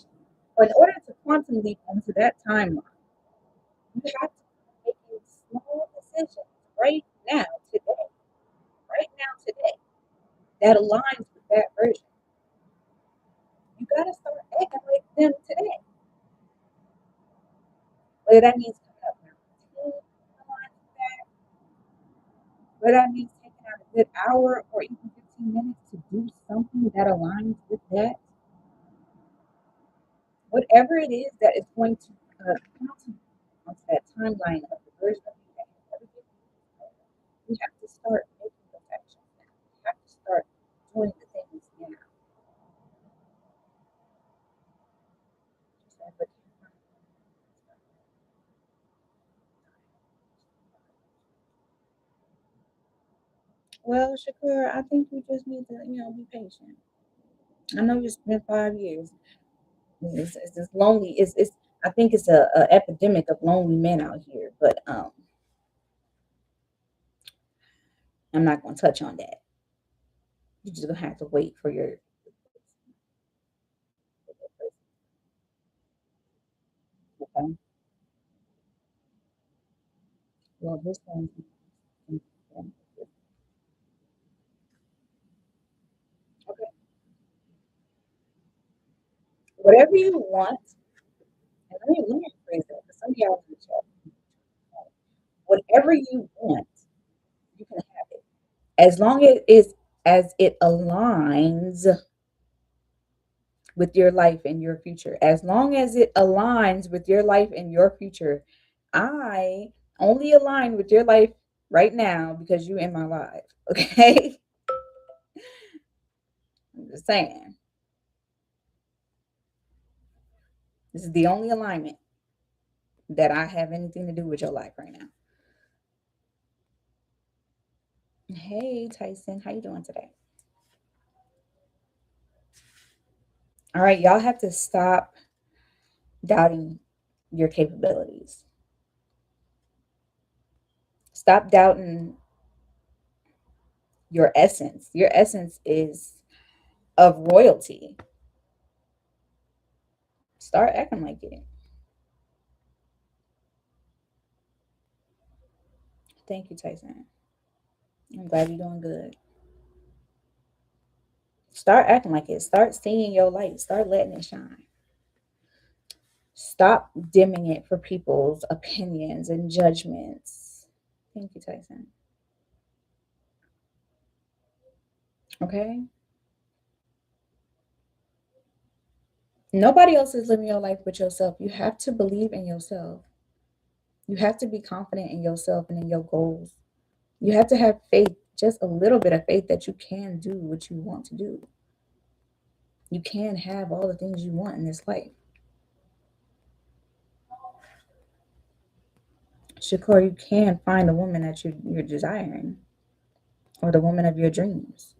[SPEAKER 2] or in order to quantum leap onto that timeline, you have to be making small decisions right now, today, right now, today, that aligns with that version. You got to start acting like them today. Whether that means coming up with a routine that aligns with that, whether that means taking out a good hour or even 15 minutes to do something that aligns with that, whatever it is that is going to quantum onto that timeline of the version of you that has never been before, you have to start making those actions now. You have to start doing the things now. Well, Shakur, I think we just need to, be patient. I know it's been 5 years. It's just lonely. It's. I think it's a epidemic of lonely men out here. But I'm not gonna touch on that. You're just gonna have to wait for your. Okay. Well, this one. Whatever you want, and let me rephrase that because some of y'all in the chat, whatever you want, you can have it. As long as it aligns with your life and your future. As long as it aligns with your life and your future. I only align with your life right now because you in my life. Okay? I'm just saying. This is the only alignment that I have anything to do with your life right now. Hey Tyson, how you doing today? All right, y'all have to stop doubting your capabilities. Stop doubting your essence. Your essence is of royalty. Start acting like it. Thank you, Tyson. I'm glad you're doing good. Start acting like it. Start seeing your light. Start letting it shine. Stop dimming it for people's opinions and judgments. Thank you, Tyson. Okay? Nobody else is living your life but yourself. You have to believe in yourself. You have to be confident in yourself and in your goals. You have to have faith, just a little bit of faith that you can do what you want to do. You can have all the things you want in this life. Shakur, you can find the woman that you're desiring or the woman of your dreams.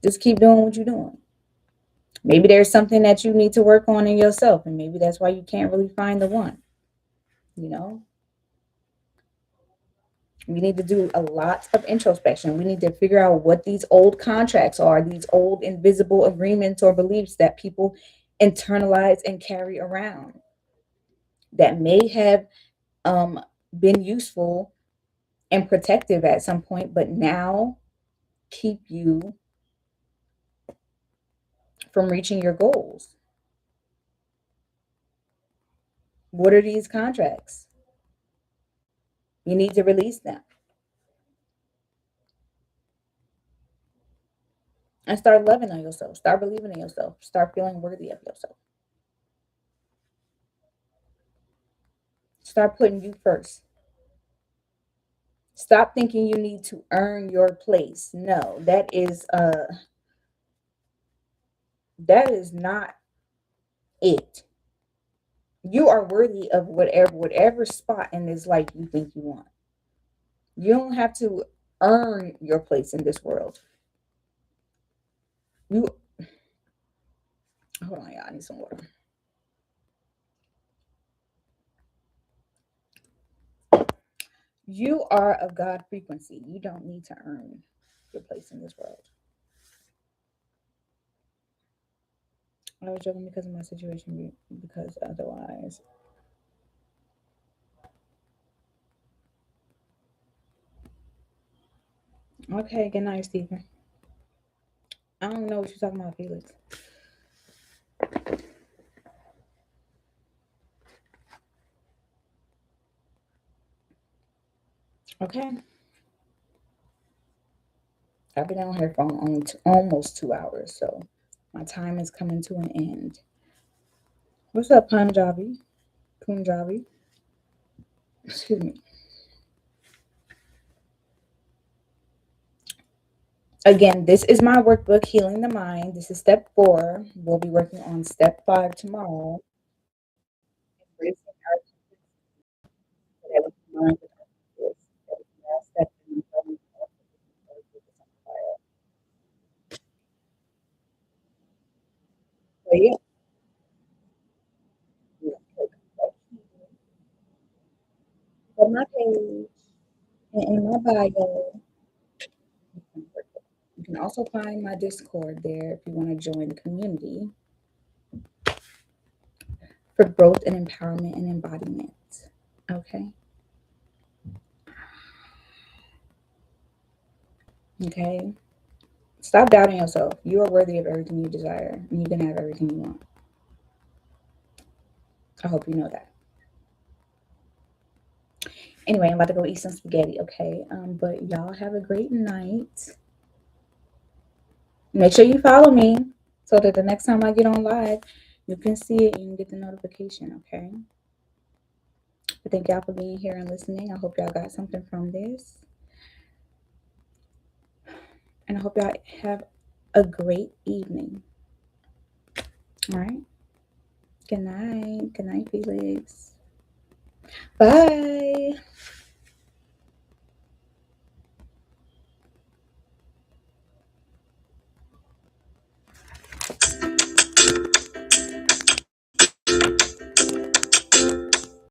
[SPEAKER 2] Just keep doing what you're doing. Maybe there's something that you need to work on in yourself, and maybe that's why you can't really find the one. You know, we need to do a lot of introspection. We need to figure out what these old contracts are, these old invisible agreements or beliefs that people internalize and carry around that may have been useful and protective at some point, but now keep you from reaching your goals. What are these contracts? You need to release them and start loving on yourself. Start believing in yourself. Start feeling worthy of yourself. Start putting you first. Stop thinking you need to earn your place. No, that is not it. You are worthy of whatever spot in this life you think you want. You don't have to earn your place in this world. You hold on, y'all. I need some water. You are of God frequency. You don't need to earn your place in this world. I was joking because of my situation, because otherwise. Okay, good night, Stephen. I don't know what you're talking about, Felix. Okay. I've been on here for almost 2 hours, so my time is coming to an end. What's up, Punjabi? Excuse me. Again, this is my workbook, Healing the Mind. This is step 4. We'll be working on step 5 tomorrow. So yeah. On my page and in my bio, you can also find my Discord there if you want to join the community for growth and empowerment and embodiment. Okay. Okay. Stop doubting yourself. You are worthy of everything you desire, and you can have everything you want. I hope you know that. Anyway, I'm about to go eat some spaghetti, okay? But y'all have a great night. Make sure you follow me so that the next time I get on live, you can see it and you can get the notification, okay? But thank y'all for being here and listening. I hope y'all got something from this. And I hope y'all have a great evening. All right. Good night. Good night, Felix. Bye.